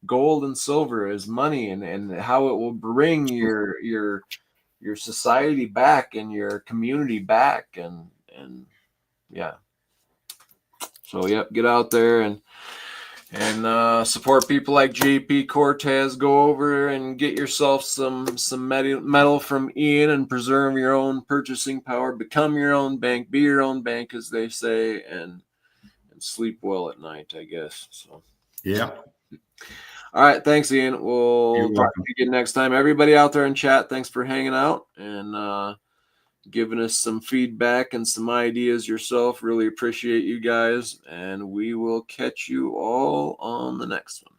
gold and silver as money and how it will bring your society back and your community back and yeah. So yep, get out there and support people like JP Cortez. Go over and get yourself some metal from Ian and preserve your own purchasing power. Become your own bank. Be your own bank, as they say, and sleep well at night, I guess. So Yeah. all right, thanks, Ian. We'll You're talk welcome. to you again next time. Everybody out there in chat, thanks for hanging out and giving us some feedback and some ideas yourself. Really appreciate you guys, and we will catch you all on the next one.